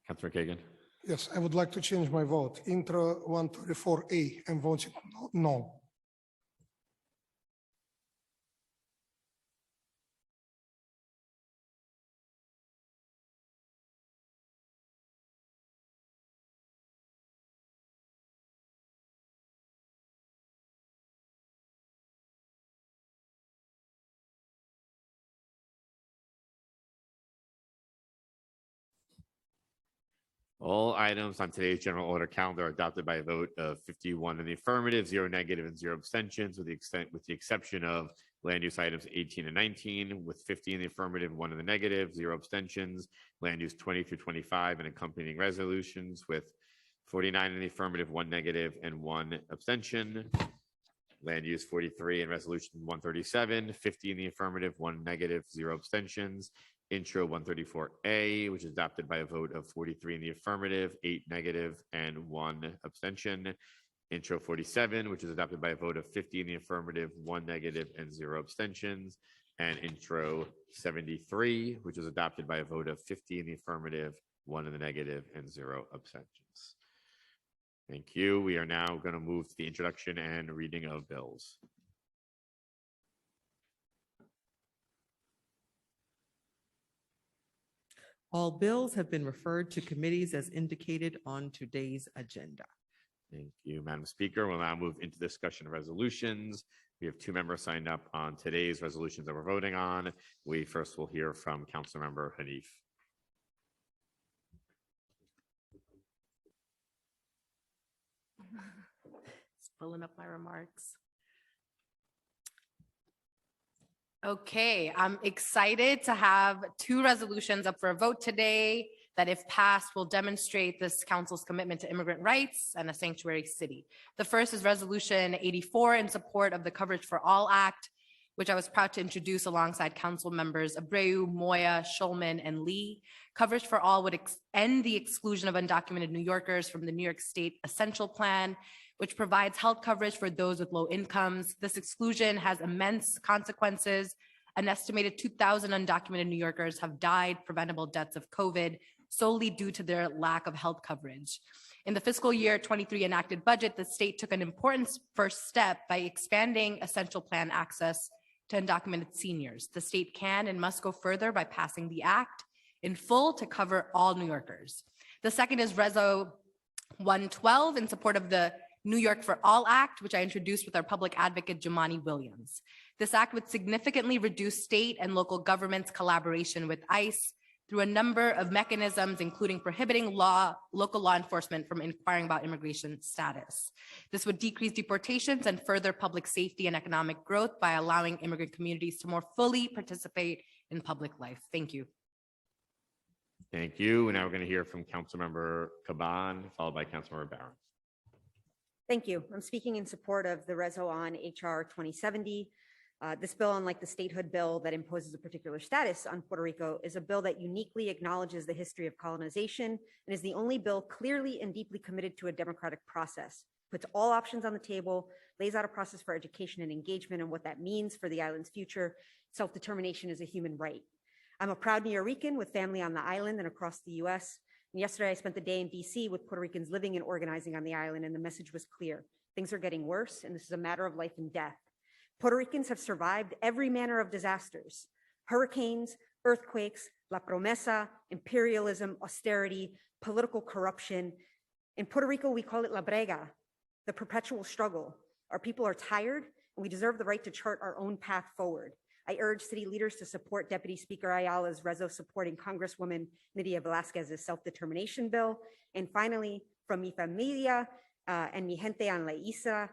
Councilor Kagan. Yes, I would like to change my vote. Intro 134A, I'm voting no. All items on today's general order calendar are adopted by a vote of 51 in the affirmative, 0 negative, and 0 abstentions, with the exception of land use items 18 and 19, with 50 in the affirmative, 1 in the negative, 0 abstentions, land use 20 through 25 and accompanying resolutions with 49 in the affirmative, 1 negative, and 1 abstention. Land use 43 and resolution 137, 50 in the affirmative, 1 negative, 0 abstentions. Intro 134A, which is adopted by a vote of 43 in the affirmative, 8 negative, and 1 abstention. Intro 47, which is adopted by a vote of 50 in the affirmative, 1 negative, and 0 abstentions. And intro 73, which is adopted by a vote of 50 in the affirmative, 1 in the negative, and 0 abstentions. Thank you. We are now going to move to the introduction and reading of bills. All bills have been referred to committees as indicated on today's agenda. Thank you, Madam Speaker. We'll now move into discussion of resolutions. We have 2 members signed up on today's resolutions that we're voting on. We first will hear from Councilmember Hanif. Just pulling up my remarks. Okay, I'm excited to have 2 resolutions up for a vote today that, if passed, will demonstrate this council's commitment to immigrant rights and a sanctuary city. The first is Resolution 84 in support of the Coverage for All Act, which I was proud to introduce alongside council members Abreu, Moya, Schulman, and Lee. Coverage for All would end the exclusion of undocumented New Yorkers from the New York State Essential Plan, which provides health coverage for those with low incomes. This exclusion has immense consequences. An estimated 2,000 undocumented New Yorkers have died preventable deaths of COVID solely due to their lack of health coverage. In the fiscal year 23 enacted budget, the state took an important first step by expanding essential plan access to undocumented seniors. The state can and must go further by passing the act in full to cover all New Yorkers. The second is Reso 112 in support of the New York for All Act, which I introduced with our public advocate, Jamani Williams. This act would significantly reduce state and local governments' collaboration with ICE through a number of mechanisms, including prohibiting local law enforcement from inquiring about immigration status. This would decrease deportations and further public safety and economic growth by allowing immigrant communities to more fully participate in public life. Thank you. Thank you. And now we're going to hear from Councilmember Caban, followed by Councilmember Barron. Thank you. I'm speaking in support of the Reso on HR 2070. This bill, unlike the statehood bill that imposes a particular status on Puerto Rico, is a bill that uniquely acknowledges the history of colonization and is the only bill clearly and deeply committed to a democratic process, puts all options on the table, lays out a process for education and engagement and what that means for the island's future. Self-determination is a human right. I'm a proud New Yorican with family on the island and across the US. And yesterday I spent the day in DC with Puerto Ricans living and organizing on the island, and the message was clear. Things are getting worse, and this is a matter of life and death. Puerto Ricans have survived every manner of disasters: hurricanes, earthquakes, La Promesa, imperialism, austerity, political corruption. In Puerto Rico, we call it La Brega, the perpetual struggle. Our people are tired, and we deserve the right to chart our own path forward. I urge city leaders to support Deputy Speaker Ayala's Reso supporting Congresswoman Nydia Velázquez's self-determination bill. And finally, from mi familia and mi gente en la isla,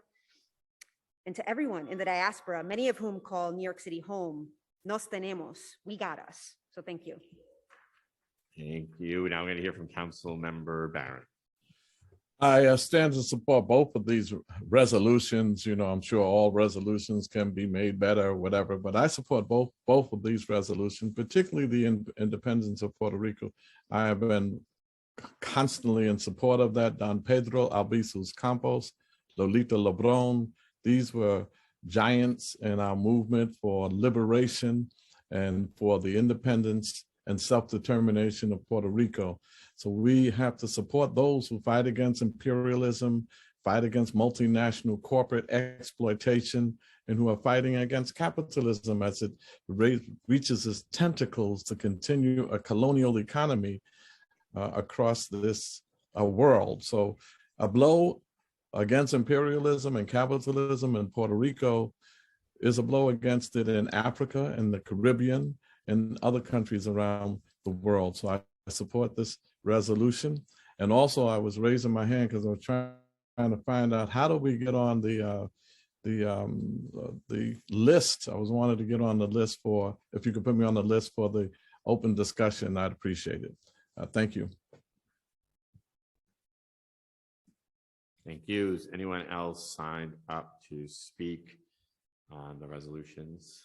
and to everyone in the diaspora, many of whom call New York City home, nos tenemos, we got us. So thank you. Thank you. Now we're going to hear from Councilmember Barron. I stand to support both of these resolutions. You know, I'm sure all resolutions can be made better or whatever, but I support both of these resolutions, particularly the independence of Puerto Rico. I have been constantly in support of that. Don Pedro Albizus Campos, Lolita Lebron, these were giants in our movement for liberation and for the independence and self-determination of Puerto Rico. So we have to support those who fight against imperialism, fight against multinational corporate exploitation, and who are fighting against capitalism as it reaches its tentacles to continue a colonial economy across this world. So a blow against imperialism and capitalism in Puerto Rico is a blow against it in Africa and the Caribbean and other countries around the world. So I support this resolution. And also I was raising my hand because I was trying to find out how do we get on the list. I was wanted to get on the list for, if you could put me on the list for the open discussion, I'd appreciate it. Thank you. Thank you. Is anyone else signed up to speak on the resolutions?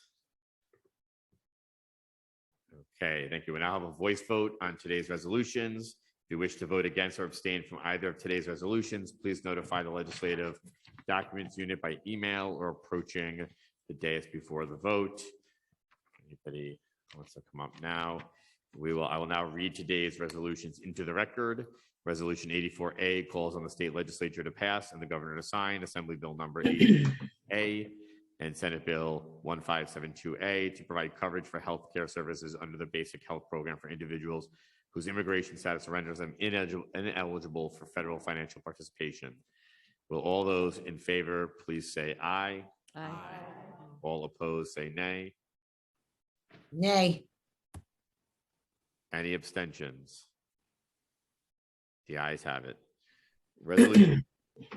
Okay, thank you. We now have a voice vote on today's resolutions. If you wish to vote against or abstain from either of today's resolutions, please notify the Legislative Documents Unit by email or approaching the dais before the vote. Anybody wants to come up now? I will now read today's resolutions into the record. Resolution 84A calls on the state legislature to pass and the governor to sign Assembly Bill number 80A and Senate Bill 1572A to provide coverage for health care services under the Basic Health Program for individuals whose immigration status renders them ineligible for federal financial participation. Will all those in favor please say aye? Aye. All opposed say nay. Nay. Any abstentions? The ayes have it. Resolution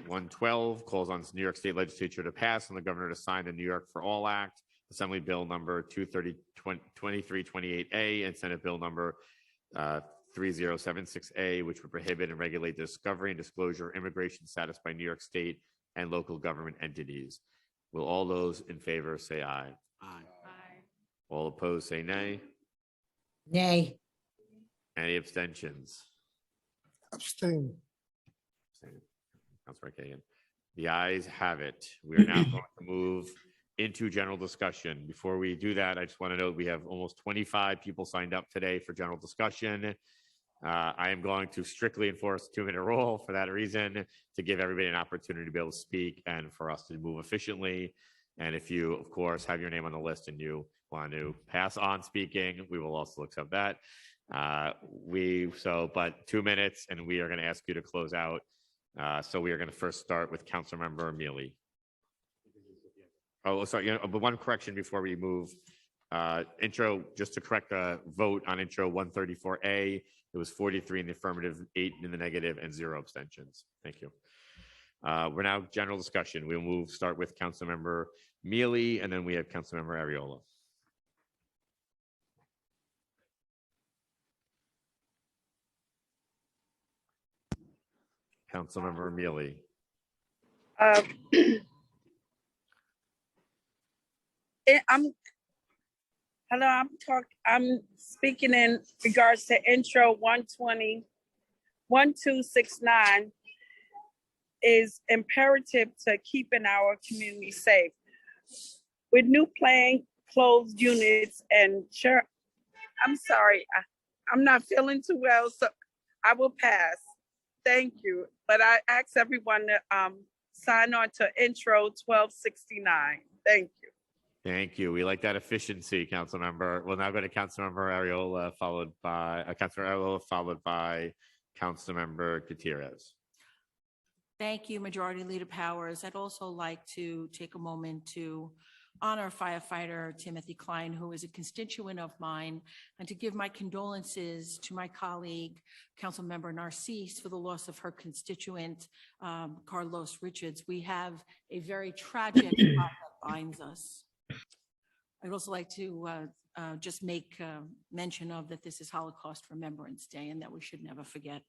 112 calls on the New York State Legislature to pass and the governor to sign the New York for All Act, Assembly Bill number 2328A and Senate Bill number 3076A, which would prohibit and regulate the discovery and disclosure of immigration status by New York State and local government entities. Will all those in favor say aye? Aye. All opposed say nay. Nay. Any abstentions? Abstain. Councilor Kagan. The ayes have it. We are now going to move into general discussion. Before we do that, I just want to note we have almost 25 people signed up today for general discussion. I am going to strictly enforce the 2-minute rule for that reason, to give everybody an opportunity to be able to speak and for us to move efficiently. And if you, of course, have your name on the list and you want to pass on speaking, we will also accept that. But 2 minutes, and we are going to ask you to close out. So we are going to first start with Councilmember Mealy. Oh, sorry, but one correction before we move. Intro, just to correct the vote on intro 134A, it was 43 in the affirmative, 8 in the negative, and 0 abstentions. Thank you. We're now general discussion. We'll start with Councilmember Mealy, and then we have Councilmember Ariola. Councilmember Mealy. I'm speaking in regards to intro 1269 is imperative to keeping our community safe. With new planned closed units and I'm sorry, I'm not feeling too well, so I will pass. Thank you. But I ask everyone to sign on to intro 1269. Thank you. Thank you. We like that efficiency, Councilmember. We'll now go to Councilmember Ariola, followed by Councilmember Gutierrez. Thank you, Majority Leader Powers. I'd also like to take a moment to honor firefighter Timothy Klein, who is a constituent of mine, and to give my condolences to my colleague, Councilmember Narcisse, for the loss of her constituent, Carlos Richards. We have a very tragic tie that binds us. I'd also like to just make mention of that this is Holocaust Remembrance Day and that we should never forget.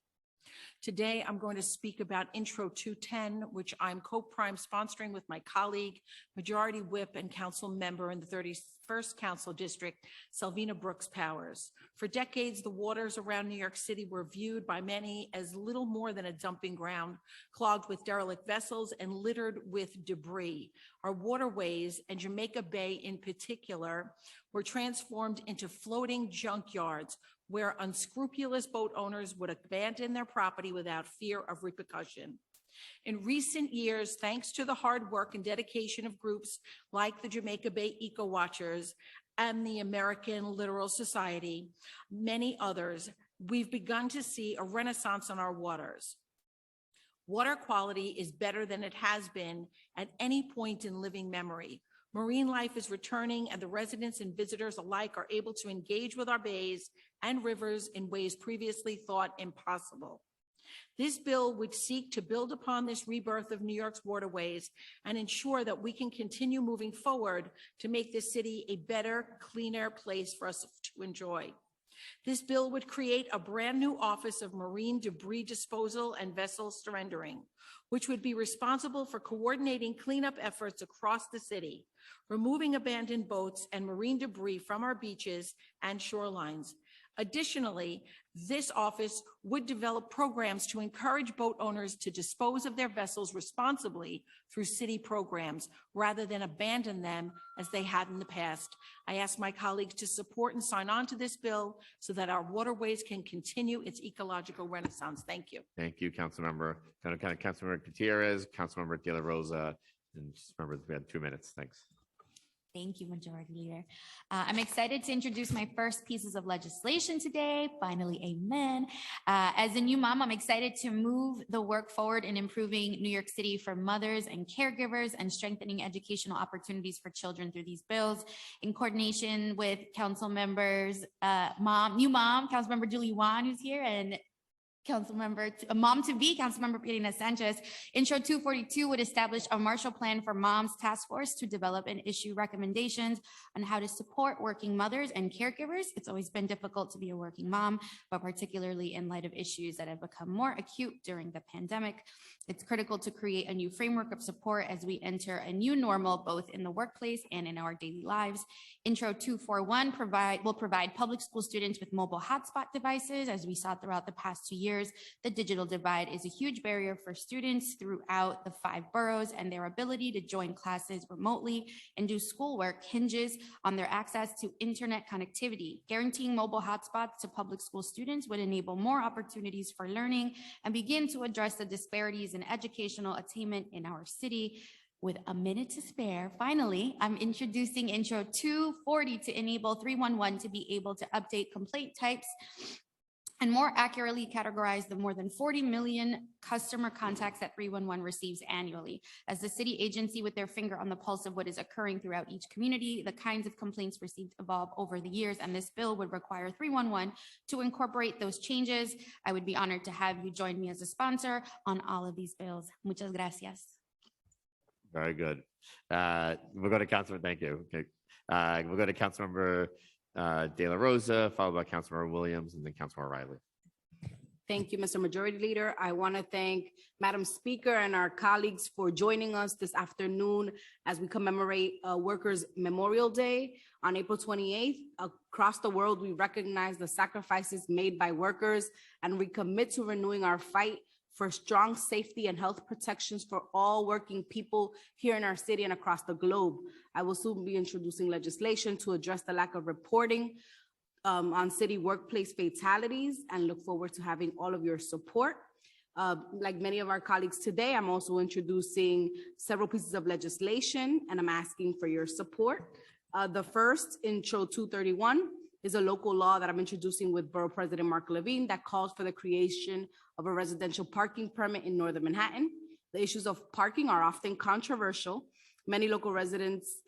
Today, I'm going to speak about Intro 210, which I'm co-prime sponsoring with my colleague, Majority Whip and Council Member in the 31st Council District, Selvina Brooks Powers. For decades, the waters around New York City were viewed by many as little more than a dumping ground, clogged with derelict vessels and littered with debris. Our waterways, and Jamaica Bay in particular, were transformed into floating junkyards where unscrupulous boat owners would abandon their property without fear of repercussion. In recent years, thanks to the hard work and dedication of groups like the Jamaica Bay Eco Watchers and the American Littoral Society, many others, we've begun to see a renaissance on our waters. Water quality is better than it has been at any point in living memory. Marine life is returning, and the residents and visitors alike are able to engage with our bays and rivers in ways previously thought impossible. This bill would seek to build upon this rebirth of New York's waterways and ensure that we can continue moving forward to make this city a better, cleaner place for us to enjoy. This bill would create a brand new Office of Marine Debris Disposal and Vessel Surrendering, which would be responsible for coordinating cleanup efforts across the city, removing abandoned boats and marine debris from our beaches and shorelines. Additionally, this office would develop programs to encourage boat owners to dispose of their vessels responsibly through city programs rather than abandon them as they had in the past. I ask my colleagues to support and sign on to this bill so that our waterways can continue its ecological renaissance. Thank you. Thank you, Councilmember. Councilmember Gutierrez, Councilmember De La Rosa, and just remember we had 2 minutes. Thanks. Thank you, Majority Leader. I'm excited to introduce my first pieces of legislation today. Finally, amen. As a new mom, I'm excited to move the work forward in improving New York City for mothers and caregivers and strengthening educational opportunities for children through these bills in coordination with council members, Councilmember Julie Wan, who's here, and Mom-to-be, Councilmember Pirina Sanchez. Intro 242 would establish a Marshall Plan for Moms Task Force to develop and issue recommendations on how to support working mothers and caregivers. It's always been difficult to be a working mom, but particularly in light of issues that have become more acute during the pandemic. It's critical to create a new framework of support as we enter a new normal, both in the workplace and in our daily lives. Intro 241 will provide public school students with mobile hotspot devices, as we saw throughout the past 2 years, years. The digital divide is a huge barrier for students throughout the 5 boroughs, and their ability to join classes remotely and do schoolwork hinges on their access to internet connectivity. Guaranteeing mobile hotspots to public school students would enable more opportunities for learning and begin to address the disparities in educational attainment in our city. With a minute to spare, finally, I'm introducing Intro 240 to enable 311 to be able to update complaint types and more accurately categorize the more than 40 million customer contacts that 311 receives annually. As the city agency with their finger on the pulse of what is occurring throughout each community, the kinds of complaints received evolve over the years, and this bill would require 311 to incorporate those changes. I would be honored to have you join me as a sponsor on all of these bills. Muchas gracias. Very good. We'll go to Councilmember. Thank you. Okay. We'll go to Councilmember De La Rosa, followed by Councilmember Williams, and then Councilmember Riley. Thank you, Mr. Majority Leader. I want to thank Madam Speaker and our colleagues for joining us this afternoon as we commemorate Workers' Memorial Day. On April 28th, across the world, we recognize the sacrifices made by workers, and we commit to renewing our fight for strong safety and health protections for all working people here in our city and across the globe. I will soon be introducing legislation to address the lack of reporting on city workplace fatalities, and look forward to having all of your support. Like many of our colleagues today, I'm also introducing several pieces of legislation, and I'm asking for your support. The first, Intro 231, is a local law that I'm introducing with Borough President Mark Levine that calls for the creation of a residential parking permit in Northern Manhattan. The issues of parking are often controversial. Many local residents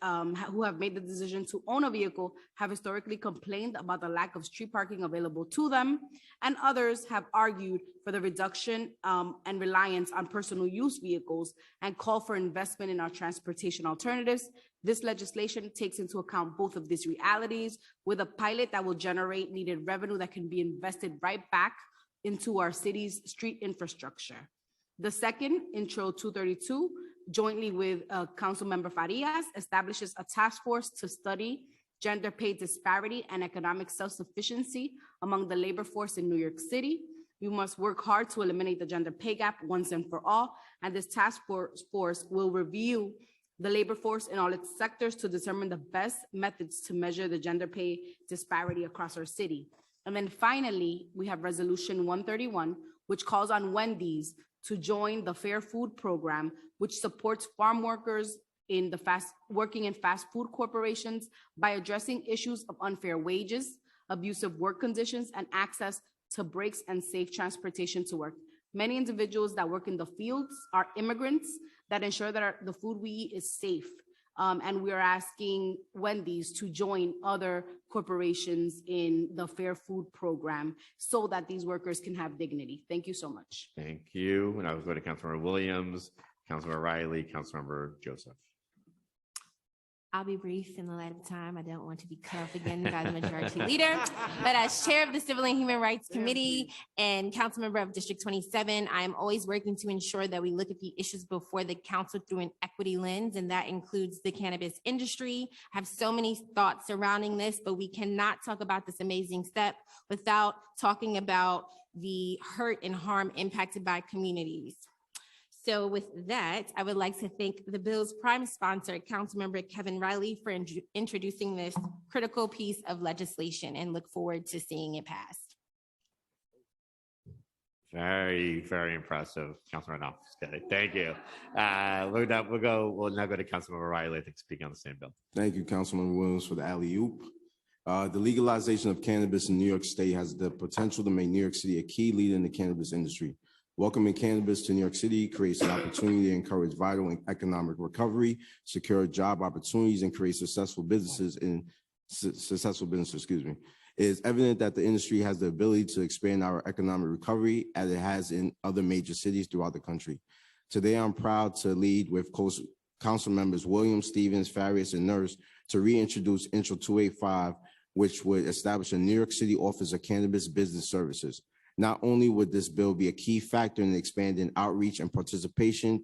who have made the decision to own a vehicle have historically complained about the lack of street parking available to them, and others have argued for the reduction and reliance on personal use vehicles and call for investment in our transportation alternatives. This legislation takes into account both of these realities with a pilot that will generate needed revenue that can be invested right back into our city's street infrastructure. The second, Intro 232, jointly with Councilmember Farias, establishes a task force to study gender pay disparity and economic self-sufficiency among the labor force in New York City. We must work hard to eliminate the gender pay gap once and for all, and this task force will review the labor force in all its sectors to determine the best methods to measure the gender pay disparity across our city. And then finally, we have Resolution 131, which calls on Wendy's to join the Fair Food Program, which supports farm workers in the working in fast food corporations by addressing issues of unfair wages, abusive work conditions, and access to breaks and safe transportation to work. Many individuals that work in the fields are immigrants that ensure that the food we eat is safe. And we're asking Wendy's to join other corporations in the Fair Food Program so that these workers can have dignity. Thank you so much. Thank you. And I was going to Councilmember Williams, Councilmember Riley, Councilmember Joseph. I'll be brief in the light of time. I don't want to be cut off again by the majority leader. But as chair of the Civil and Human Rights Committee and council member of District 27, I am always working to ensure that we look at the issues before the council through an equity lens, and that includes the cannabis industry. I have so many thoughts surrounding this, but we cannot talk about this amazing step without talking about the hurt and harm impacted by communities. So with that, I would like to thank the bill's prime sponsor, Councilmember Kevin Riley, for introducing this critical piece of legislation, and look forward to seeing it passed. Very, very impressive, Councilmember. No, just kidding. Thank you. We'll now go to Councilmember Riley, I think, speaking on the same bill. Thank you, Councilmember Williams, for the alley-oop. The legalization of cannabis in New York State has the potential to make New York City a key leader in the cannabis industry. Welcoming cannabis to New York City creates an opportunity to encourage vital and economic recovery, secure job opportunities, and create successful businesses. It is evident that the industry has the ability to expand our economic recovery as it has in other major cities throughout the country. Today, I'm proud to lead with Council members Williams, Stevens, Farias, and Nurse to reintroduce Intro 285, which would establish a New York City Office of Cannabis Business Services. Not only would this bill be a key factor in expanding outreach and participation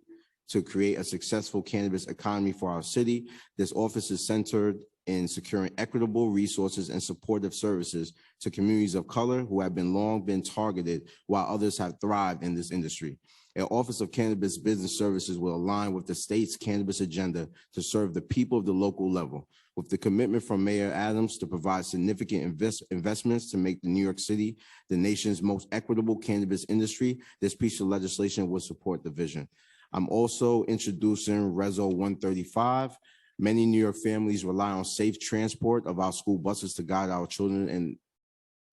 to create a successful cannabis economy for our city, this office is centered in securing equitable resources and supportive services to communities of color who have long been targeted while others have thrived in this industry. An Office of Cannabis Business Services will align with the state's cannabis agenda to serve the people of the local level. With the commitment from Mayor Adams to provide significant investments to make New York City the nation's most equitable cannabis industry, this piece of legislation will support the vision. I'm also introducing Reso 135. Many New York families rely on safe transport of our school buses to guide our children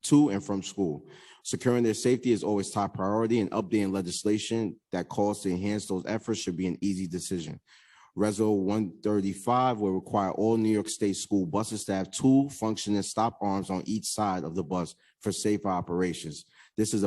to and from school. Securing their safety is always top priority, and updating legislation that calls to enhance those efforts should be an easy decision. Reso 135 will require all New York State school buses to have 2 functioning stop arms on each side of the bus for safer operations. This is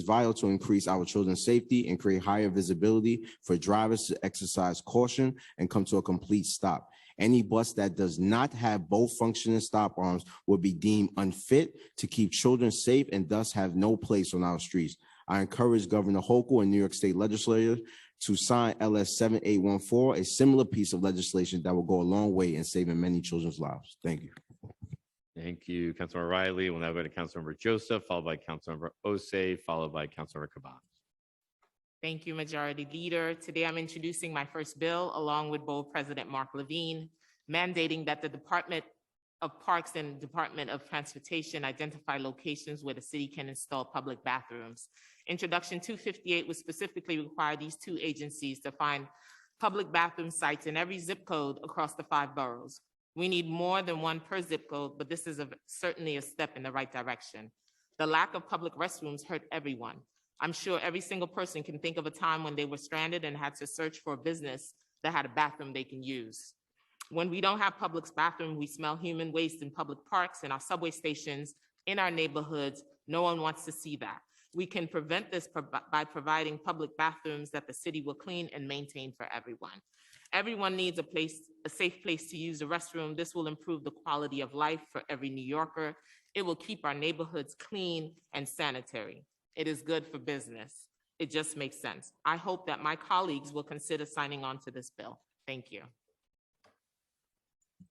vital to increase our children's safety and create higher visibility for drivers to exercise caution and come to a complete stop. Any bus that does not have both functioning stop arms will be deemed unfit to keep children safe and thus have no place on our streets. I encourage Governor Hochul and New York State legislators to sign LS 7814, a similar piece of legislation that will go a long way in saving many children's lives. Thank you. Thank you, Councilmember Riley. We'll now go to Councilmember Joseph, followed by Councilmember Osei, followed by Councilmember Caban. Thank you, Majority Leader. Today I'm introducing my first bill, along with Board President Mark Levine, mandating that the Department of Parks and Department of Transportation identify locations where the city can install public bathrooms. Introduction 258 would specifically require these 2 agencies to find public bathroom sites in every zip code across the 5 boroughs. We need more than 1 per zip code, but this is certainly a step in the right direction. The lack of public restrooms hurt everyone. I'm sure every single person can think of a time when they were stranded and had to search for a business that had a bathroom they can use. When we don't have public bathrooms, we smell human waste in public parks, in our subway stations, in our neighborhoods. No one wants to see that. We can prevent this by providing public bathrooms that the city will clean and maintain for everyone. Everyone needs a safe place to use the restroom. This will improve the quality of life for every New Yorker. It will keep our neighborhoods clean and sanitary. It is good for business. It just makes sense. I hope that my colleagues will consider signing on to this bill. Thank you.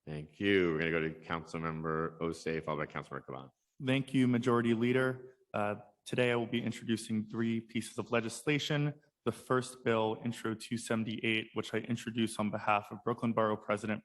Thank you. We're going to go to Councilmember Osei, followed by Councilmember Caban. Thank you, Majority Leader. Today I will be introducing 3 pieces of legislation. The first bill, Intro 278, which I introduce on behalf of Brooklyn Borough President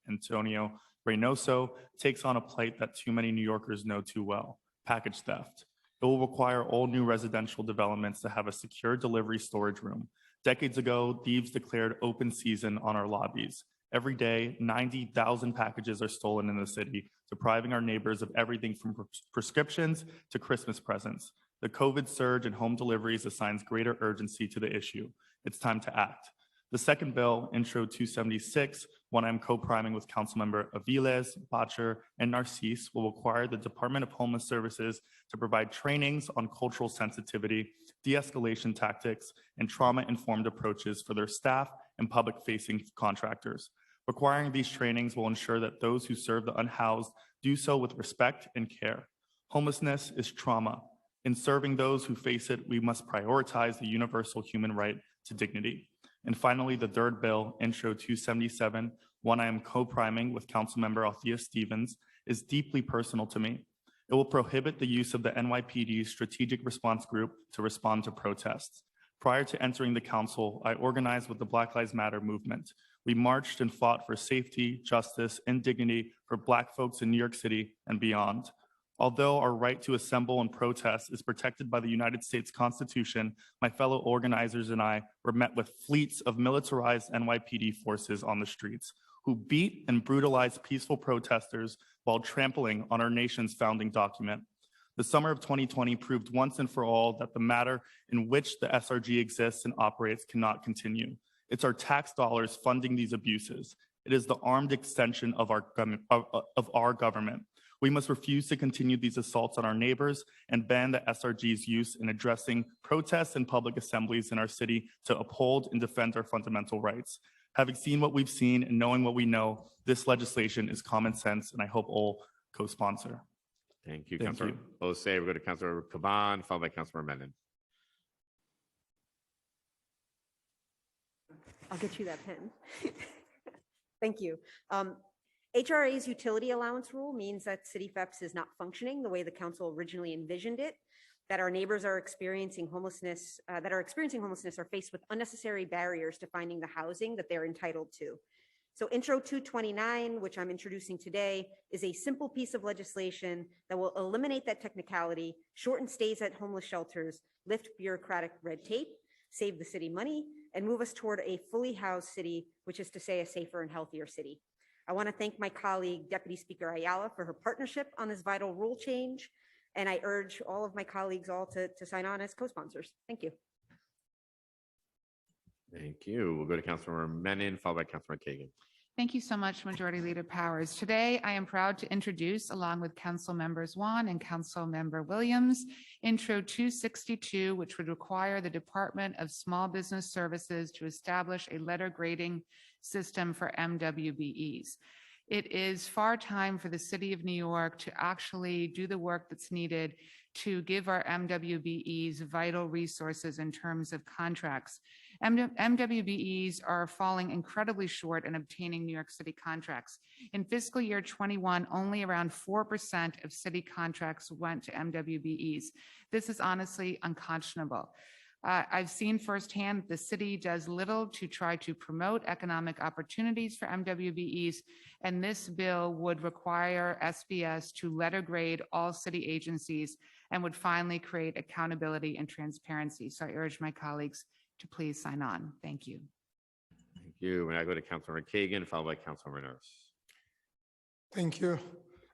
Antonio Reynoso, takes on a plight that too many New Yorkers know too well: package theft. It will require all new residential developments to have a secure delivery storage room. Decades ago, thieves declared open season on our lobbies. Every day, 90,000 packages are stolen in the city, depriving our neighbors of everything from prescriptions to Christmas presents. The COVID surge in home deliveries assigns greater urgency to the issue. It's time to act. The second bill, Intro 276, one I'm co-priming with Councilmember Aviles, Bacher, and Narcisse, will require the Department of Homeless Services to provide trainings on cultural sensitivity, de-escalation tactics, and trauma-informed approaches for their staff and public-facing contractors. Requiring these trainings will ensure that those who serve the unhoused do so with respect and care. Homelessness is trauma. In serving those who face it, we must prioritize the universal human right to dignity. And finally, the third bill, Intro 277, one I am co-priming with Councilmember Althea Stevens, is deeply personal to me. It will prohibit the use of the NYPD's Strategic Response Group to respond to protests. Prior to entering the council, I organized with the Black Lives Matter movement. We marched and fought for safety, justice, and dignity for Black folks in New York City and beyond. Although our right to assemble and protest is protected by the United States Constitution, my fellow organizers and I were met with fleets of militarized NYPD forces on the streets, who beat and brutalized peaceful protesters while trampling on our nation's founding document. The summer of 2020 proved once and for all that the manner in which the SRG exists and operates cannot continue. It's our tax dollars funding these abuses. It is the armed extension of our government. We must refuse to continue these assaults on our neighbors and ban the SRG's use in addressing protests and public assemblies in our city to uphold and defend our fundamental rights. Having seen what we've seen and knowing what we know, this legislation is common sense, and I hope all co-sponsor. Thank you, Councilor Osei. We'll go to Councilor Caban, followed by Councilor Menon. I'll get you that pen. Thank you. HRA's utility allowance rule means that City FEPS is not functioning the way the council originally envisioned it, that our neighbors are experiencing homelessness, are faced with unnecessary barriers to finding the housing that they're entitled to. So Intro 229, which I'm introducing today, is a simple piece of legislation that will eliminate that technicality, shorten stays at homeless shelters, lift bureaucratic red tape, save the city money, and move us toward a fully housed city, which is to say a safer and healthier city. I want to thank my colleague, Deputy Speaker Ayala, for her partnership on this vital rule change, and I urge all of my colleagues to sign on as co-sponsors. Thank you. Thank you. We'll go to Councilmember Menon, followed by Councilmember Kagan. Thank you so much, Majority Leader Powers. Today, I am proud to introduce, along with Council Members Wan and Council Member Williams, Intro 262, which would require the Department of Small Business Services to establish a letter grading system for MWBEs. It is far time for the City of New York to actually do the work that's needed to give our MWBEs vital resources in terms of contracts. MWBEs are falling incredibly short in obtaining New York City contracts. In fiscal year 21, only around 4% of city contracts went to MWBEs. This is honestly unconscionable. I've seen firsthand the city does little to try to promote economic opportunities for MWBEs, and this bill would require SBS to letter grade all city agencies and would finally create accountability and transparency. So I urge my colleagues to please sign on. Thank you. Thank you. And I go to Councilmember Kagan, followed by Councilmember Nurse. Thank you.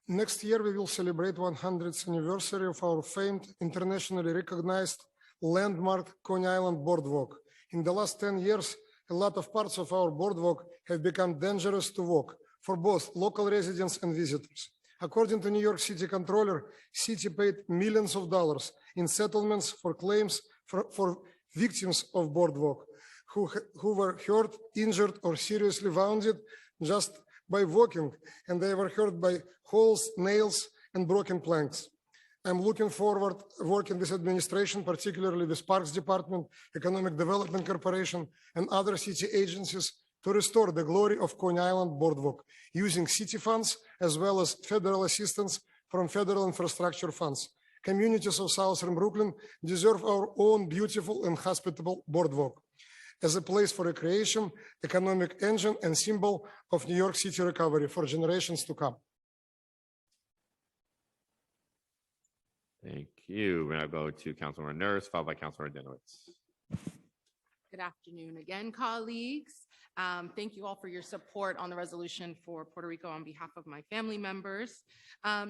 Next year, we will celebrate 100th anniversary of our famed, internationally recognized landmark Coney Island Boardwalk. In the last 10 years, a lot of parts of our boardwalk have become dangerous to walk for both local residents and visitors. According to New York City Comptroller, city paid millions of dollars in settlements for claims for victims of boardwalk who were hurt, injured, or seriously wounded just by walking, and they were hurt by holes, nails, and broken planks. I'm looking forward to working with administration, particularly with Parks Department, Economic Development Corporation, and other city agencies to restore the glory of Coney Island Boardwalk using city funds as well as federal assistance from federal infrastructure funds. Communities of Southern Brooklyn deserve our own beautiful and hospitable boardwalk as a place for recreation, economic engine, and symbol of New York City recovery for generations to come. Thank you. And I'll go to Councilmember Nurse, followed by Councilmember Dinowitz. Good afternoon again, colleagues. Thank you all for your support on the resolution for Puerto Rico on behalf of my family members.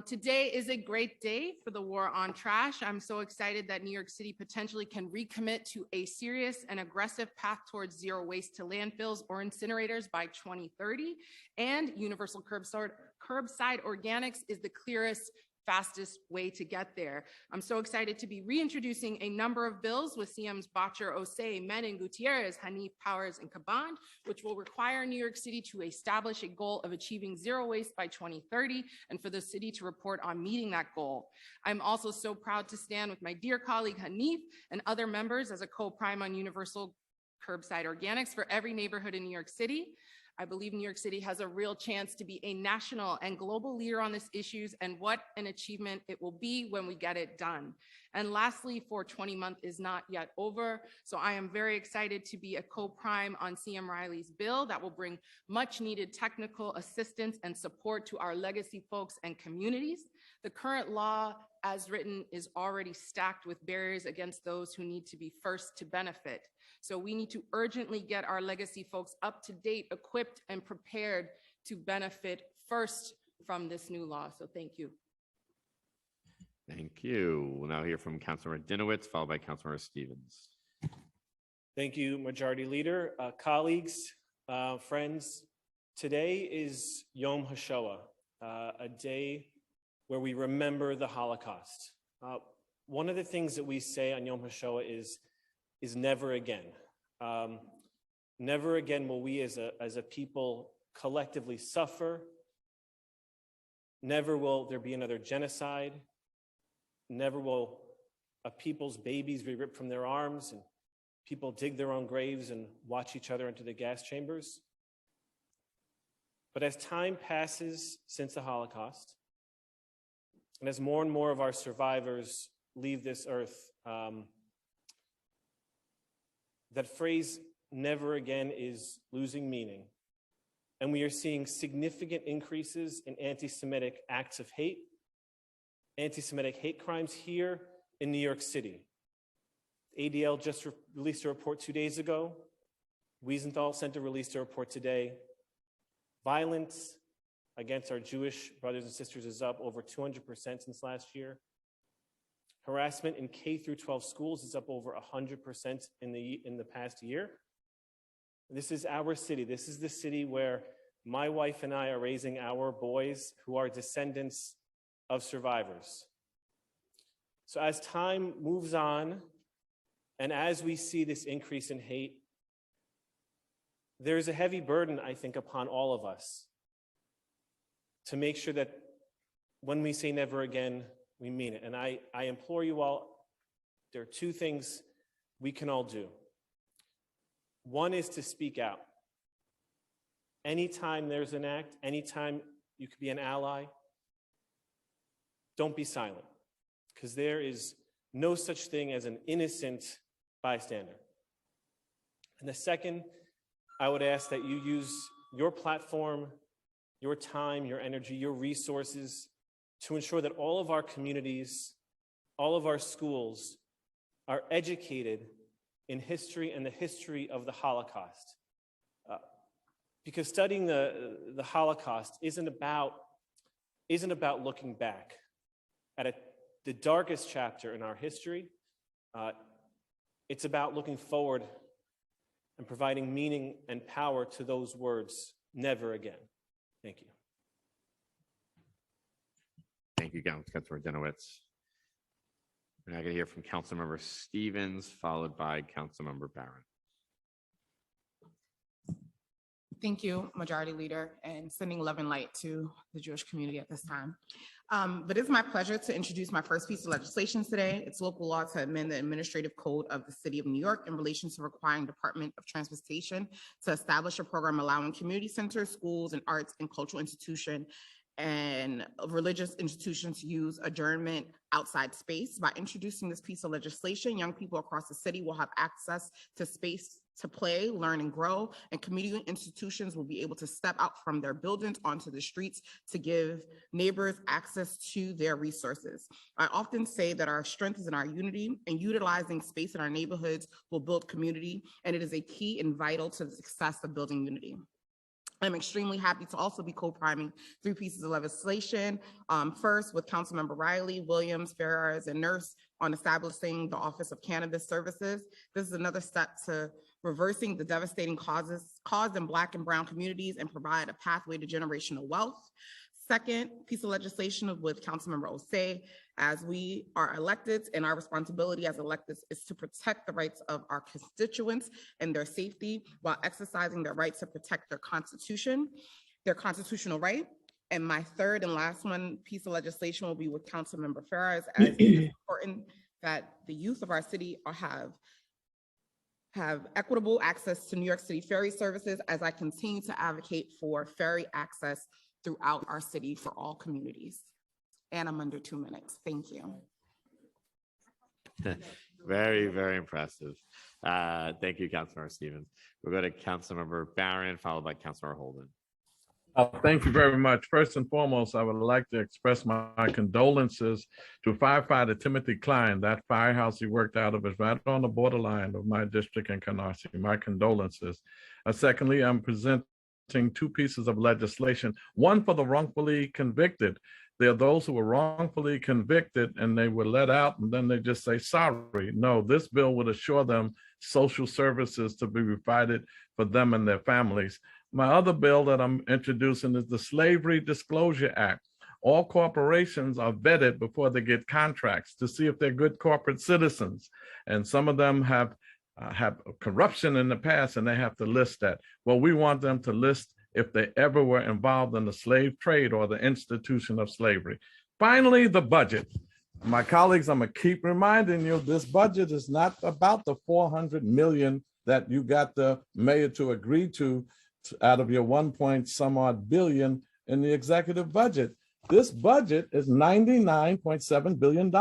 Today is a great day for the war on trash. I'm so excited that New York City potentially can recommit to a serious and aggressive path towards zero waste to landfills or incinerators by 2030. And universal curbside organics is the clearest, fastest way to get there. I'm so excited to be reintroducing a number of bills with CMs Bottcher, Osei, Menon, Gutierrez, Hanif, Powers, and Caban, which will require New York City to establish a goal of achieving zero waste by 2030 and for the city to report on meeting that goal. I'm also so proud to stand with my dear colleague Hanif and other members as a co-prime on universal curbside organics for every neighborhood in New York City. I believe New York City has a real chance to be a national and global leader on these issues, and what an achievement it will be when we get it done. And lastly, 420 month is not yet over, so I am very excited to be a co-prime on CM Riley's bill that will bring much needed technical assistance and support to our legacy folks and communities. The current law, as written, is already stacked with barriers against those who need to be first to benefit. So we need to urgently get our legacy folks up to date, equipped, and prepared to benefit first from this new law. So thank you. Thank you. We'll now hear from Councilmember Dinowitz, followed by Councilmember Stevens. Thank you, Majority Leader. Colleagues, friends, today is Yom HaShoah, a day where we remember the Holocaust. One of the things that we say on Yom HaShoah is never again. Never again will we as a people collectively suffer. Never will there be another genocide. Never will a people's babies be ripped from their arms and people dig their own graves and watch each other into the gas chambers. But as time passes since the Holocaust, and as more and more of our survivors leave this earth, that phrase never again is losing meaning. And we are seeing significant increases in anti-Semitic acts of hate, anti-Semitic hate crimes here in New York City. ADL just released a report 2 days ago. Wiesenthal Center released a report today. Violence against our Jewish brothers and sisters is up over 200% since last year. Harassment in K through 12 schools is up over 100% in the past year. This is our city. This is the city where my wife and I are raising our boys who are descendants of survivors. So as time moves on, and as we see this increase in hate, there is a heavy burden, I think, upon all of us to make sure that when we say never again, we mean it. And I implore you all, there are two things we can all do. One is to speak out. Anytime there's an act, anytime you could be an ally, don't be silent, because there is no such thing as an innocent bystander. And the second, I would ask that you use your platform, your time, your energy, your resources to ensure that all of our communities, all of our schools are educated in history and the history of the Holocaust. Because studying the Holocaust isn't about looking back at the darkest chapter in our history. It's about looking forward and providing meaning and power to those words, never again. Thank you. Thank you, Councilmember Denowitz. We're now going to hear from Councilmember Stevens, followed by Councilmember Barron. Thank you, Majority Leader, and sending love and light to the Jewish community at this time. But it's my pleasure to introduce my first piece of legislation today. It's local law to amend the administrative code of the City of New York in relation to requiring Department of Transportation to establish a program allowing community centers, schools, and arts and cultural institutions and religious institutions to use adjournment outside space. By introducing this piece of legislation, young people across the city will have access to space to play, learn, and grow, and community institutions will be able to step out from their buildings onto the streets to give neighbors access to their resources. I often say that our strength is in our unity, and utilizing space in our neighborhoods will build community, and it is a key and vital to the success of building unity. I'm extremely happy to also be co-priming 3 pieces of legislation. First, with Councilmember Riley, Williams, Ferrars, and Nurse on establishing the Office of Cannabis Services. This is another step to reversing the devastating causes caused in Black and Brown communities and provide a pathway to generational wealth. Second piece of legislation with Councilmember Osei, as we are elected, and our responsibility as electeds is to protect the rights of our constituents and their safety while exercising their right to protect their constitution, their constitutional right. And my third and last piece of legislation will be with Councilmember Ferrars, as it is important that the youth of our city have equitable access to New York City ferry services, as I continue to advocate for ferry access throughout our city for all communities. And I'm under 2 minutes. Thank you. Very, very impressive. Thank you, Councilmember Stevens. We'll go to Councilmember Barron, followed by Councilmember Holden. Thank you very much. First and foremost, I would like to express my condolences to firefighter Timothy Klein. That firehouse he worked out of is right on the borderline of my district in Canarsie. My condolences. Secondly, I'm presenting 2 pieces of legislation, one for the wrongfully convicted. There are those who were wrongfully convicted and they were let out and then they just say, sorry. No, this bill would assure them social services to be provided for them and their families. My other bill that I'm introducing is the Slavery Disclosure Act. All corporations are vetted before they get contracts to see if they're good corporate citizens. And some of them have corruption in the past and they have to list that. Well, we want them to list if they ever were involved in the slave trade or the institution of slavery. Finally, the budget. My colleagues, I'm gonna keep reminding you, this budget is not about the $400 million that you got the mayor to agree to out of your 1 point some odd billion in the executive budget. This budget is $99.7 billion.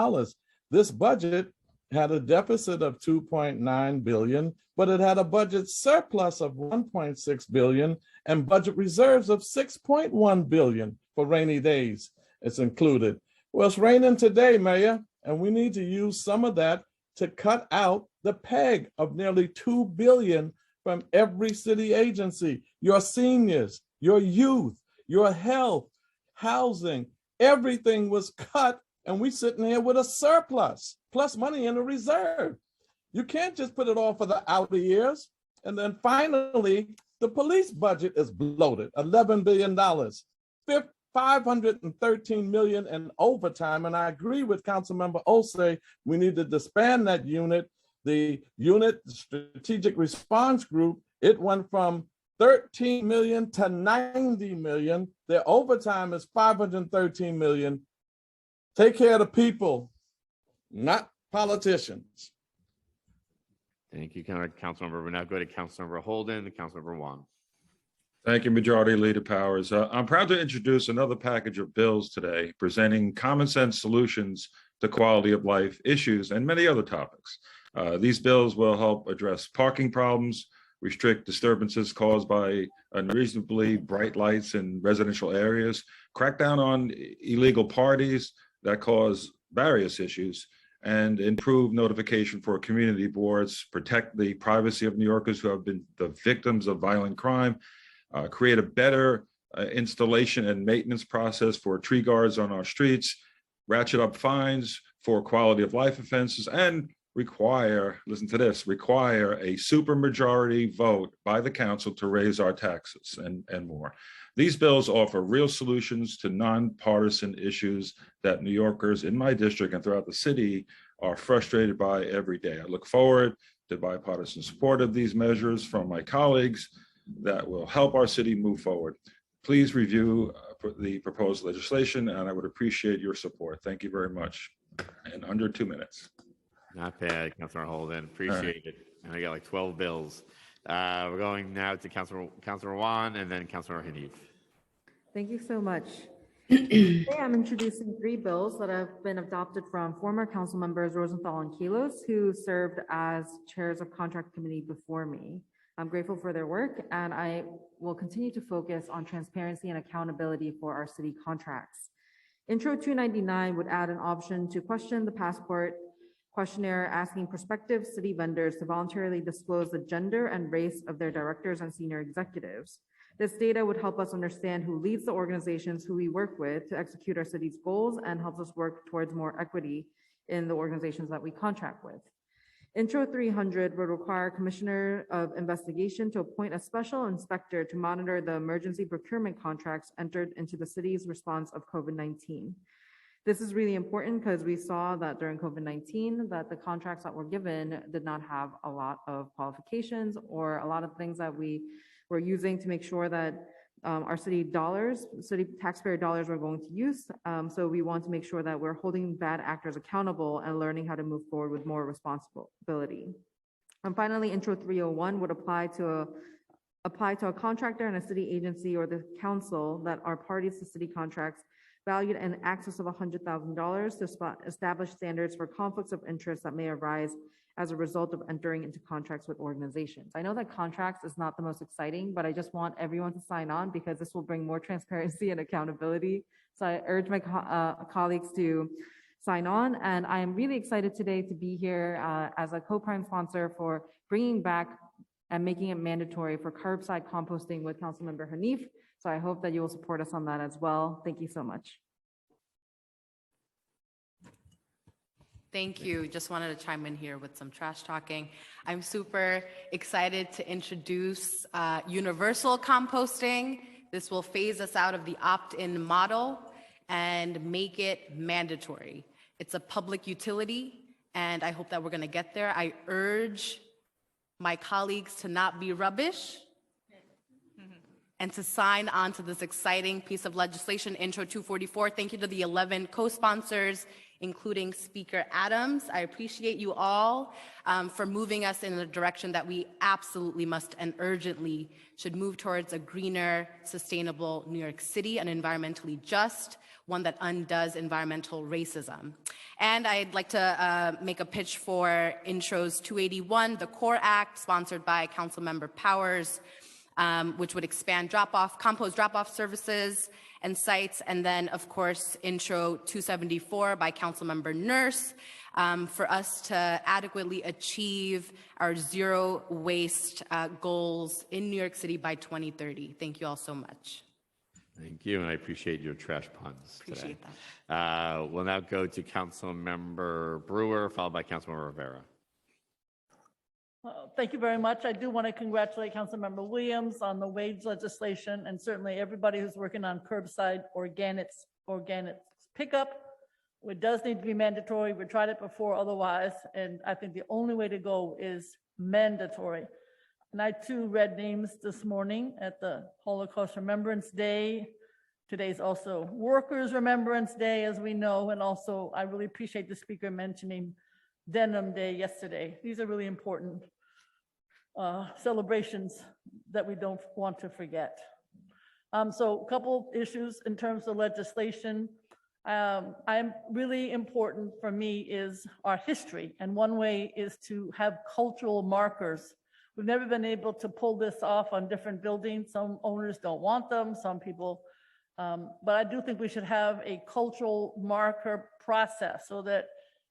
This budget had a deficit of 2.9 billion, but it had a budget surplus of 1.6 billion and budget reserves of 6.1 billion for rainy days. It's included. Well, it's raining today, Mayor, and we need to use some of that to cut out the peg of nearly 2 billion from every city agency. Your seniors, your youth, your health, housing, everything was cut, and we sitting here with a surplus, plus money in the reserve. You can't just put it all for the outer years. And then finally, the police budget is bloated, $11 billion, 513 million in overtime. And I agree with Councilmember Osei, we need to disband that unit. The unit, the Strategic Response Group, it went from 13 million to 90 million. Their overtime is 513 million. Take care of the people, not politicians. Thank you, Councilmember. We'll now go to Councilmember Holden and Councilmember Wong. Thank you, Majority Leader Powers. I'm proud to introduce another package of bills today, presenting common sense solutions to quality of life issues and many other topics. These bills will help address parking problems, restrict disturbances caused by unreasonably bright lights in residential areas, crack down on illegal parties that cause various issues, and improve notification for community boards, protect the privacy of New Yorkers who have been the victims of violent crime, create a better installation and maintenance process for tree guards on our streets, ratchet up fines for quality of life offenses, and require, listen to this, require a supermajority vote by the council to raise our taxes and more. These bills offer real solutions to nonpartisan issues that New Yorkers in my district and throughout the city are frustrated by every day. I look forward to bipartisan support of these measures from my colleagues that will help our city move forward. Please review the proposed legislation, and I would appreciate your support. Thank you very much. In under 2 minutes. Not bad, Councilor Holden. Appreciate it. And I got like 12 bills. We're going now to Councilor Wan and then Councilor Hanif. Thank you so much. Today I'm introducing 3 bills that have been adopted from former council members Rosenthal and Kilos, who served as chairs of contract committee before me. I'm grateful for their work, and I will continue to focus on transparency and accountability for our city contracts. Intro 299 would add an option to question the passport questionnaire, asking prospective city vendors to voluntarily disclose the gender and race of their directors and senior executives. This data would help us understand who leads the organizations who we work with to execute our city's goals, and helps us work towards more equity in the organizations that we contract with. Intro 300 would require a commissioner of investigation to appoint a special inspector to monitor the emergency procurement contracts entered into the city's response of COVID-19. This is really important because we saw that during COVID-19 that the contracts that were given did not have a lot of qualifications or a lot of things that we were using to make sure that our city taxpayer dollars were going to use. So we want to make sure that we're holding bad actors accountable and learning how to move forward with more responsibility. And finally, Intro 301 would apply to a contractor and a city agency or the council that are parties to city contracts valued in excess of $100,000 to establish standards for conflicts of interest that may arise as a result of entering into contracts with organizations. I know that contracts is not the most exciting, but I just want everyone to sign on because this will bring more transparency and accountability. So I urge my colleagues to sign on. And I am really excited today to be here as a co-prime sponsor for bringing back and making it mandatory for curbside composting with Councilmember Hanif. So I hope that you will support us on that as well. Thank you so much. Thank you. Just wanted to chime in here with some trash talking. I'm super excited to introduce universal composting. This will phase us out of the opt-in model and make it mandatory. It's a public utility, and I hope that we're going to get there. I urge my colleagues to not be rubbish and to sign on to this exciting piece of legislation, Intro 244. Thank you to the 11 co-sponsors, including Speaker Adams. I appreciate you all for moving us in the direction that we absolutely must and urgently should move towards a greener, sustainable New York City, an environmentally just, one that undoes environmental racism. And I'd like to make a pitch for Intros 281, the CORE Act, sponsored by Councilmember Powers, which would expand compost drop-off services and sites. And then, of course, Intro 274 by Councilmember Nurse, for us to adequately achieve our zero waste goals in New York City by 2030. Thank you all so much. Thank you, and I appreciate your trash puns today. Appreciate that. We'll now go to Councilmember Brewer, followed by Councilmember Rivera. Thank you very much. I do want to congratulate Councilmember Williams on the wage legislation, and certainly everybody who's working on curbside organics pickup. It does need to be mandatory. We tried it before otherwise, and I think the only way to go is mandatory. And I too read names this morning at the Holocaust Remembrance Day. Today's also Workers' Remembrance Day, as we know, and also I really appreciate the speaker mentioning Denim Day yesterday. These are really important celebrations that we don't want to forget. So a couple issues in terms of legislation. I'm really important for me is our history, and one way is to have cultural markers. We've never been able to pull this off on different buildings. Some owners don't want them, some people, but I do think we should have a cultural marker process so that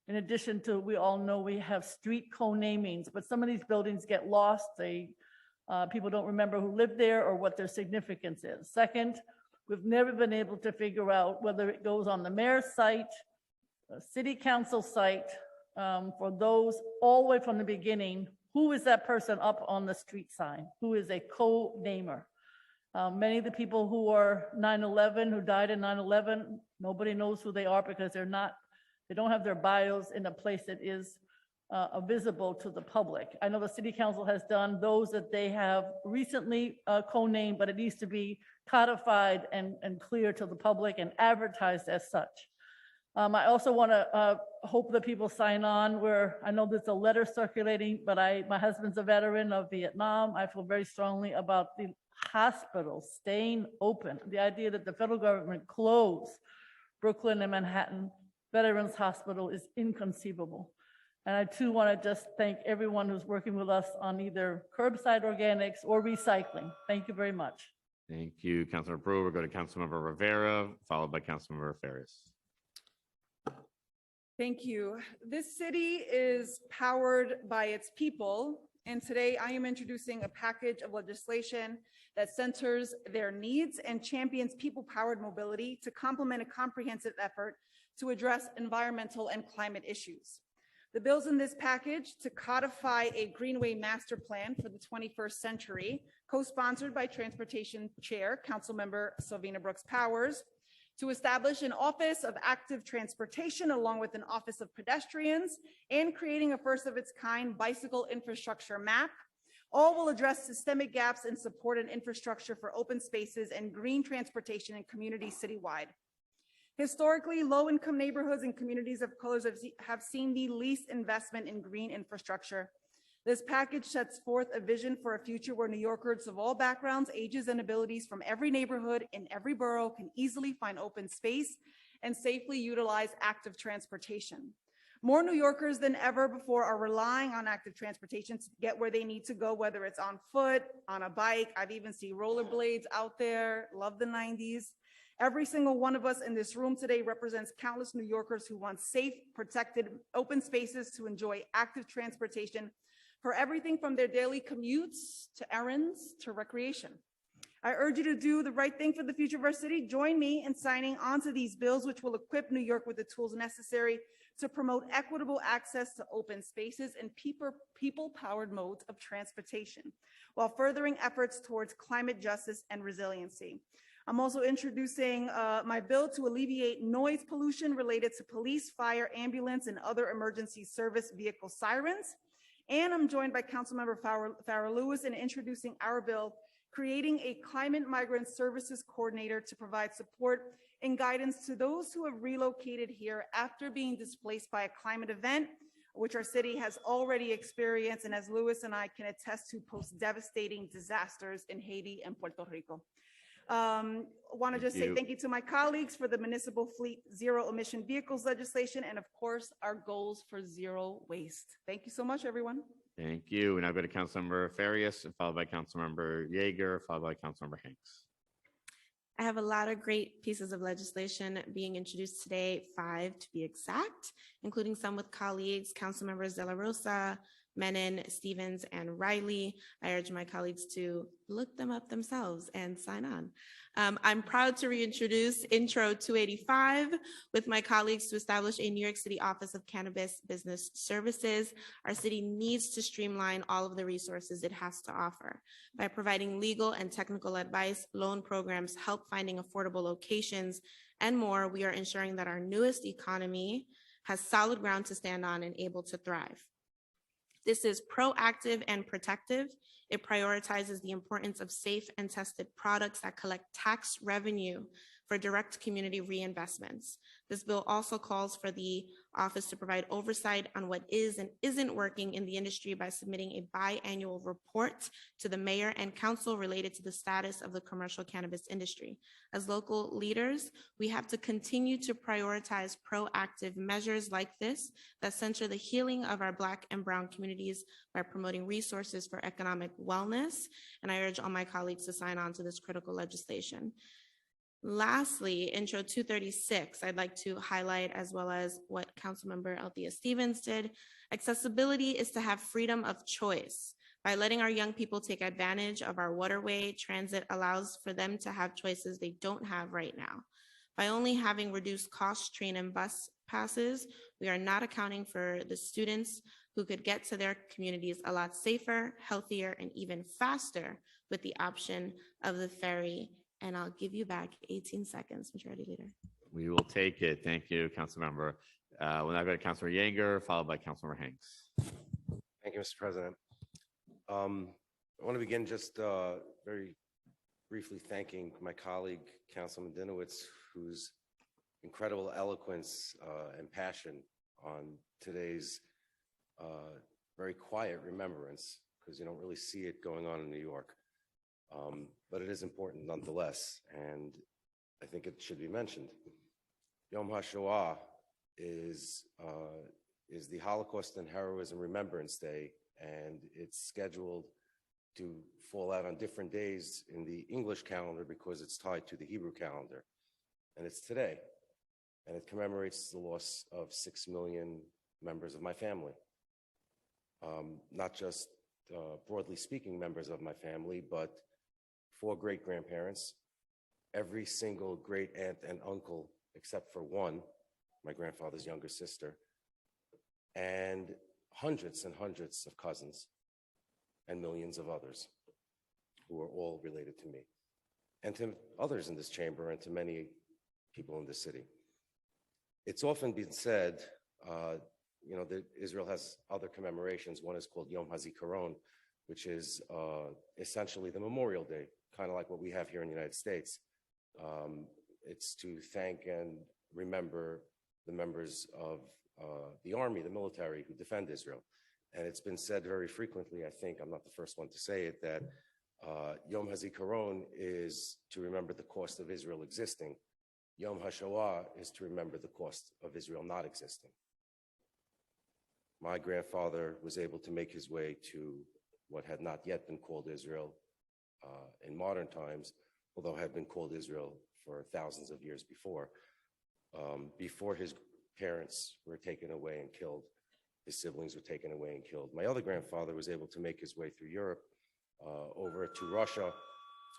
in addition to, we all know we have street co-namings, but some of these buildings get lost. People don't remember who lived there or what their significance is. Second, we've never been able to figure out whether it goes on the mayor's site, the city council site, for those all the way from the beginning. Who is that person up on the street sign? Who is a co-namer? Many of the people who are 9/11, who died in 9/11, nobody knows who they are because they don't have their bios in a place that is visible to the public. I know the city council has done those that they have recently co-named, but it needs to be codified and clear to the public and advertised as such. I also want to hope that people sign on where I know there's a letter circulating, but my husband's a veteran of Vietnam. I feel very strongly about the hospitals staying open. The idea that the federal government closed Brooklyn and Manhattan Veterans Hospital is inconceivable. And I too want to just thank everyone who's working with us on either curbside organics or recycling. Thank you very much. Thank you, Councilmember Brewer. We'll go to Councilmember Rivera, followed by Councilmember Ferris. Thank you. This city is powered by its people, and today I am introducing a package of legislation that centers their needs and champions people-powered mobility to complement a comprehensive effort to address environmental and climate issues. The bills in this package to codify a Greenway Master Plan for the 21st century, co-sponsored by Transportation Chair, Councilmember Sylvina Brooks Powers, to establish an Office of Active Transportation along with an Office of Pedestrians, and creating a first of its kind bicycle infrastructure map. All will address systemic gaps in support and infrastructure for open spaces and green transportation in communities citywide. Historically, low-income neighborhoods and communities of colors have seen the least investment in green infrastructure. This package sets forth a vision for a future where New Yorkers of all backgrounds, ages, and abilities from every neighborhood in every borough can easily find open space and safely utilize active transportation. More New Yorkers than ever before are relying on active transportation to get where they need to go, whether it's on foot, on a bike. I've even seen rollerblades out there. Love the 90s. Every single one of us in this room today represents countless New Yorkers who want safe, protected, open spaces to enjoy active transportation for everything from their daily commutes to errands to recreation. I urge you to do the right thing for the future of our city. Join me in signing onto these bills, which will equip New York with the tools necessary to promote equitable access to open spaces and people-powered modes of transportation, while furthering efforts towards climate justice and resiliency. I'm also introducing my bill to alleviate noise pollution related to police, fire, ambulance, and other emergency service vehicle sirens. And I'm joined by Councilmember Farrah Lewis in introducing our bill, creating a climate migrant services coordinator to provide support and guidance to those who have relocated here after being displaced by a climate event, which our city has already experienced, and as Louis and I can attest to, post-devastating disasters in Haiti and Puerto Rico. Want to just say thank you to my colleagues for the municipal fleet zero emission vehicles legislation, and of course, our goals for zero waste. Thank you so much, everyone. Thank you. And I'll go to Councilmember Farias, followed by Councilmember Yeager, followed by Councilmember Hanks. I have a lot of great pieces of legislation being introduced today, 5 to be exact, including some with colleagues, Council Members De La Rosa, Menon, Stevens, and Riley. I urge my colleagues to look them up themselves and sign on. I'm proud to reintroduce Intro 285 with my colleagues to establish a New York City Office of Cannabis Business Services. Our city needs to streamline all of the resources it has to offer. By providing legal and technical advice, loan programs, help finding affordable locations, and more, we are ensuring that our newest economy has solid ground to stand on and able to thrive. This is proactive and protective. It prioritizes the importance of safe and tested products that collect tax revenue for direct community reinvestments. This bill also calls for the office to provide oversight on what is and isn't working in the industry by submitting a biannual report to the mayor and council related to the status of the commercial cannabis industry. As local leaders, we have to continue to prioritize proactive measures like this that center the healing of our Black and Brown communities by promoting resources for economic wellness. And I urge all my colleagues to sign on to this critical legislation. Lastly, Intro 236, I'd like to highlight, as well as what Councilmember Althea Stevens did. Accessibility is to have freedom of choice. By letting our young people take advantage of our waterway, transit allows for them to have choices they don't have right now. By only having reduced cost train and bus passes, we are not accounting for the students who could get to their communities a lot safer, healthier, and even faster with the option of the ferry. And I'll give you back 18 seconds, Majority Leader. We will take it. Thank you, Councilmember. We'll now go to Councilmember Yeager, followed by Councilmember Hanks. Thank you, Mr. President. I want to begin just very briefly thanking my colleague, Councilman Dinowitz, whose incredible eloquence and passion on today's very quiet remembrance, because you don't really see it going on in New York. But it is important nonetheless, and I think it should be mentioned. Yom HaShoah is the Holocaust and Heroism Remembrance Day, and it's scheduled to fall out on different days in the English calendar because it's tied to the Hebrew calendar. And it's today, and it commemorates the loss of 6 million members of my family. Not just broadly speaking members of my family, but 4 great-grandparents, every single great-aunt and uncle except for one, my grandfather's younger sister, and hundreds and hundreds of cousins and millions of others who are all related to me and to others in this chamber and to many people in this city. It's often been said, that Israel has other commemorations. One is called Yom HaZikaron, which is essentially the Memorial Day, kind of like what we have here in the United States. It's to thank and remember the members of the army, the military who defend Israel. And it's been said very frequently, I think I'm not the first one to say it, that Yom HaZikaron is to remember the cost of Israel existing. Yom HaShoah is to remember the cost of Israel not existing. My grandfather was able to make his way to what had not yet been called Israel in modern times, although had been called Israel for thousands of years before his parents were taken away and killed, his siblings were taken away and killed. My other grandfather was able to make his way through Europe, over to Russia,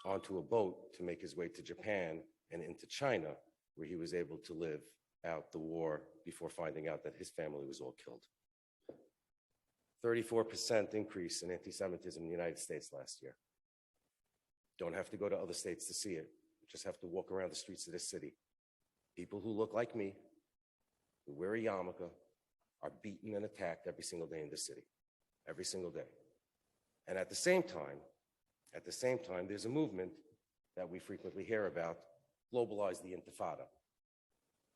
onto a boat to make his way to Japan and into China, where he was able to live out the war before finding out that his family was all killed. 34% increase in anti-Semitism in the United States last year. Don't have to go to other states to see it. You just have to walk around the streets of this city. People who look like me, who wear a yarmulke, are beaten and attacked every single day in this city, every single day. And at the same time, there's a movement that we frequently hear about globalize the Intifada.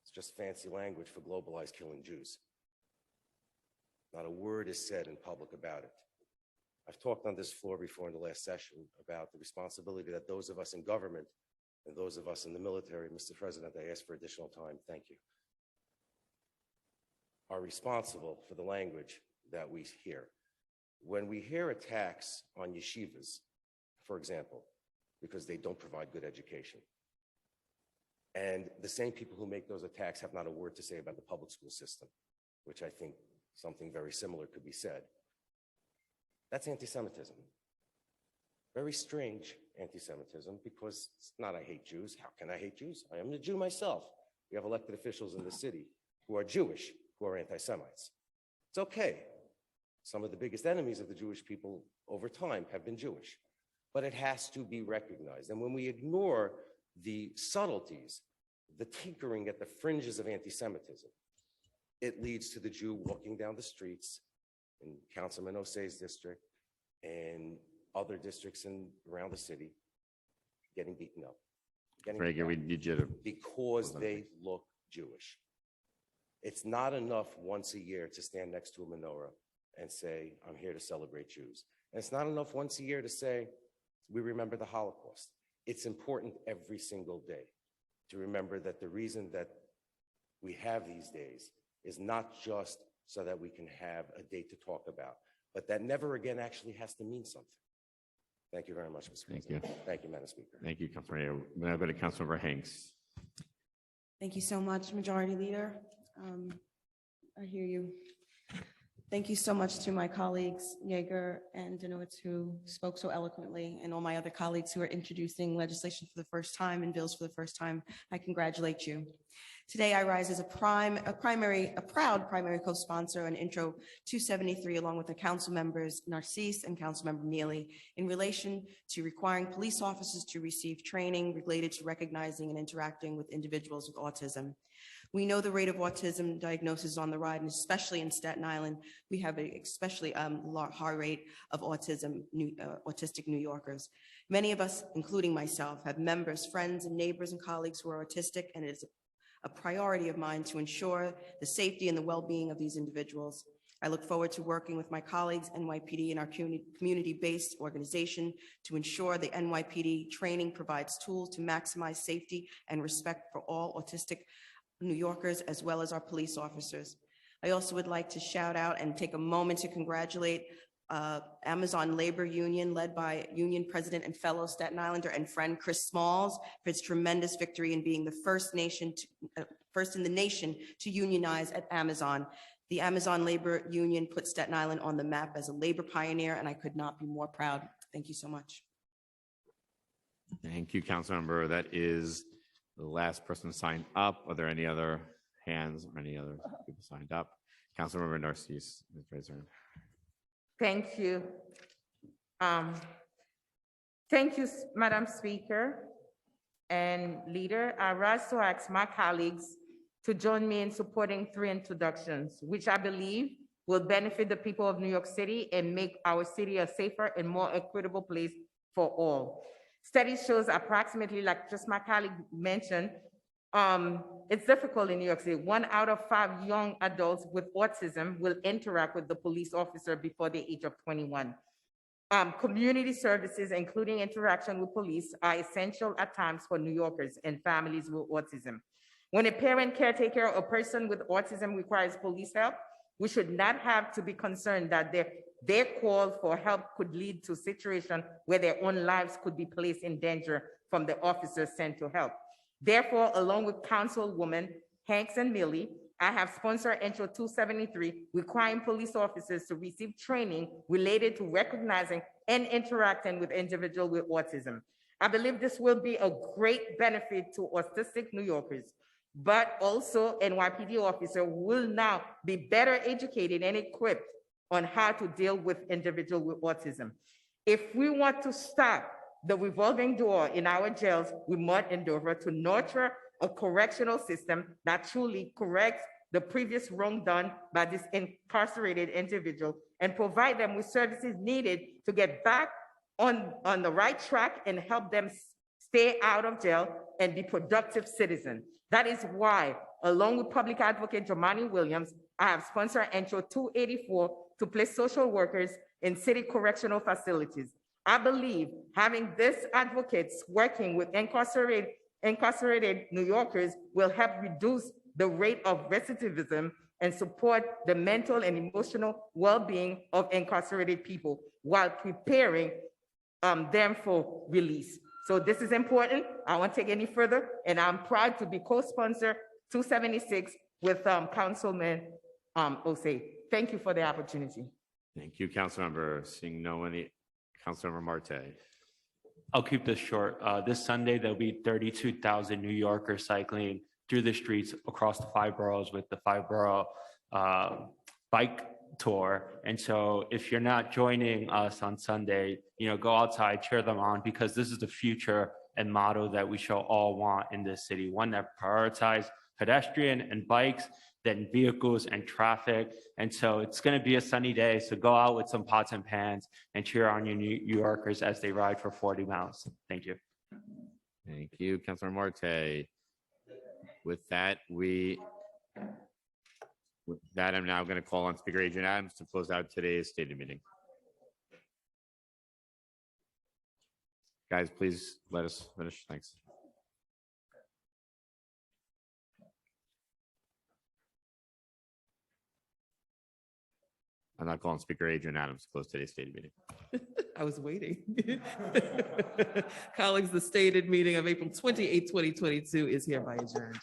It's just fancy language for globalized killing Jews. Not a word is said in public about it. I've talked on this floor before in the last session about the responsibility that those of us in government and those of us in the military, Mr. President, I ask for additional time, thank you, are responsible for the language that we hear. When we hear attacks on yeshivas, for example, because they don't provide good education, and the same people who make those attacks have not a word to say about the public school system, which I think something very similar could be said. That's anti-Semitism. Very strange anti-Semitism, because it's not I hate Jews. How can I hate Jews? I am a Jew myself. We have elected officials in the city who are Jewish, who are anti-Semites. It's okay. Some of the biggest enemies of the Jewish people over time have been Jewish, but it has to be recognized. And when we ignore the subtleties, the tinkering at the fringes of anti-Semitism, it leads to the Jew walking down the streets in Councilman Osei's district and other districts around the city getting beaten up. Reagan, we need you to. Because they look Jewish. It's not enough once a year to stand next to a menorah and say, I'm here to celebrate Jews. And it's not enough once a year to say, we remember the Holocaust. It's important every single day to remember that the reason that we have these days is not just so that we can have a date to talk about, but that never again actually has to mean something. Thank you very much, Mr. President. Thank you, Madam Speaker. Thank you, Councilmember. Now go to Councilmember Hanks. Thank you so much, Majority Leader. I hear you. Thank you so much to my colleagues, Yeager and Dinowitz, who spoke so eloquently, and all my other colleagues who are introducing legislation for the first time and bills for the first time. I congratulate you. Today, I rise as a proud primary co-sponsor on Intro 273, along with the council members Narcisse and Councilmember Mealy, in relation to requiring police officers to receive training related to recognizing and interacting with individuals with autism. We know the rate of autism diagnosis is on the rise, and especially in Staten Island, we have an especially high rate of autistic New Yorkers. Many of us, including myself, have members, friends, and neighbors and colleagues who are autistic, and it is a priority of mine to ensure the safety and the well-being of these individuals. I look forward to working with my colleagues, NYPD, and our community-based organization to ensure the NYPD training provides tools to maximize safety and respect for all autistic New Yorkers, as well as our police officers. I also would like to shout out and take a moment to congratulate Amazon Labor Union, led by Union President and fellow Staten Islander and friend Chris Smalls, for its tremendous victory in being the first in the nation to unionize at Amazon. The Amazon Labor Union put Staten Island on the map as a labor pioneer, and I could not be more proud. Thank you so much. Thank you, Councilmember. That is the last person signed up. Are there any other hands or any other people signed up? Councilmember Narcisse, raise your hand. Thank you. Thank you, Madam Speaker and Leader. I rise to ask my colleagues to join me in supporting 3 introductions, which I believe will benefit the people of New York City and make our city a safer and more equitable place for all. Study shows approximately, like just my colleague mentioned, it's difficult in New York City. 1 out of 5 young adults with autism will interact with the police officer before the age of 21. Community services, including interaction with police, are essential at times for New Yorkers and families with autism. When a parent, caretaker, or person with autism requires police help, we should not have to be concerned that their call for help could lead to a situation where their own lives could be placed in danger from the officers sent to help. Therefore, along with Councilwoman Hanks and Milley, I have sponsored Intro 273, requiring police officers to receive training related to recognizing and interacting with individuals with autism. I believe this will be a great benefit to autistic New Yorkers, but also NYPD officers will now be better educated and equipped on how to deal with individuals with autism. If we want to stop the revolving door in our jails, we must endeavor to nurture a correctional system that truly corrects the previous wrong done by this incarcerated individual and provide them with services needed to get back on the right track and help them stay out of jail, and be productive citizens. That is why, along with Public Advocate Jomani Williams, I have sponsored Intro 284 to place social workers in city correctional facilities. I believe having these advocates working with incarcerated New Yorkers will help reduce the rate of recidivism and support the mental and emotional well-being of incarcerated people while preparing them for release. So this is important. I won't take any further, and I'm proud to be co-sponsor 276 with Councilman Osei. Thank you for the opportunity. Thank you, Councilmember. Seeing no one, Councilmember Marte. I'll keep this short. This Sunday, there'll be 32,000 New Yorkers cycling through the streets across the 5 boroughs with the 5-borough bike tour. And so if you're not joining us on Sunday, go outside, cheer them on, because this is the future and motto that we shall all want in this city, one that prioritizes pedestrian and bikes, then vehicles and traffic. And so it's going to be a sunny day. So go out with some pots and pans and cheer on your New Yorkers as they ride for 40 miles. Thank you. Thank you, Councilor Marte. With that, I'm now going to call on Speaker Adrian Adams to close out today's stated meeting. Guys, please let us finish. Thanks. I'm not calling Speaker Adrian Adams to close today's stated meeting. I was waiting. Colleagues, the stated meeting of April 28, 2022 is hereby adjourned.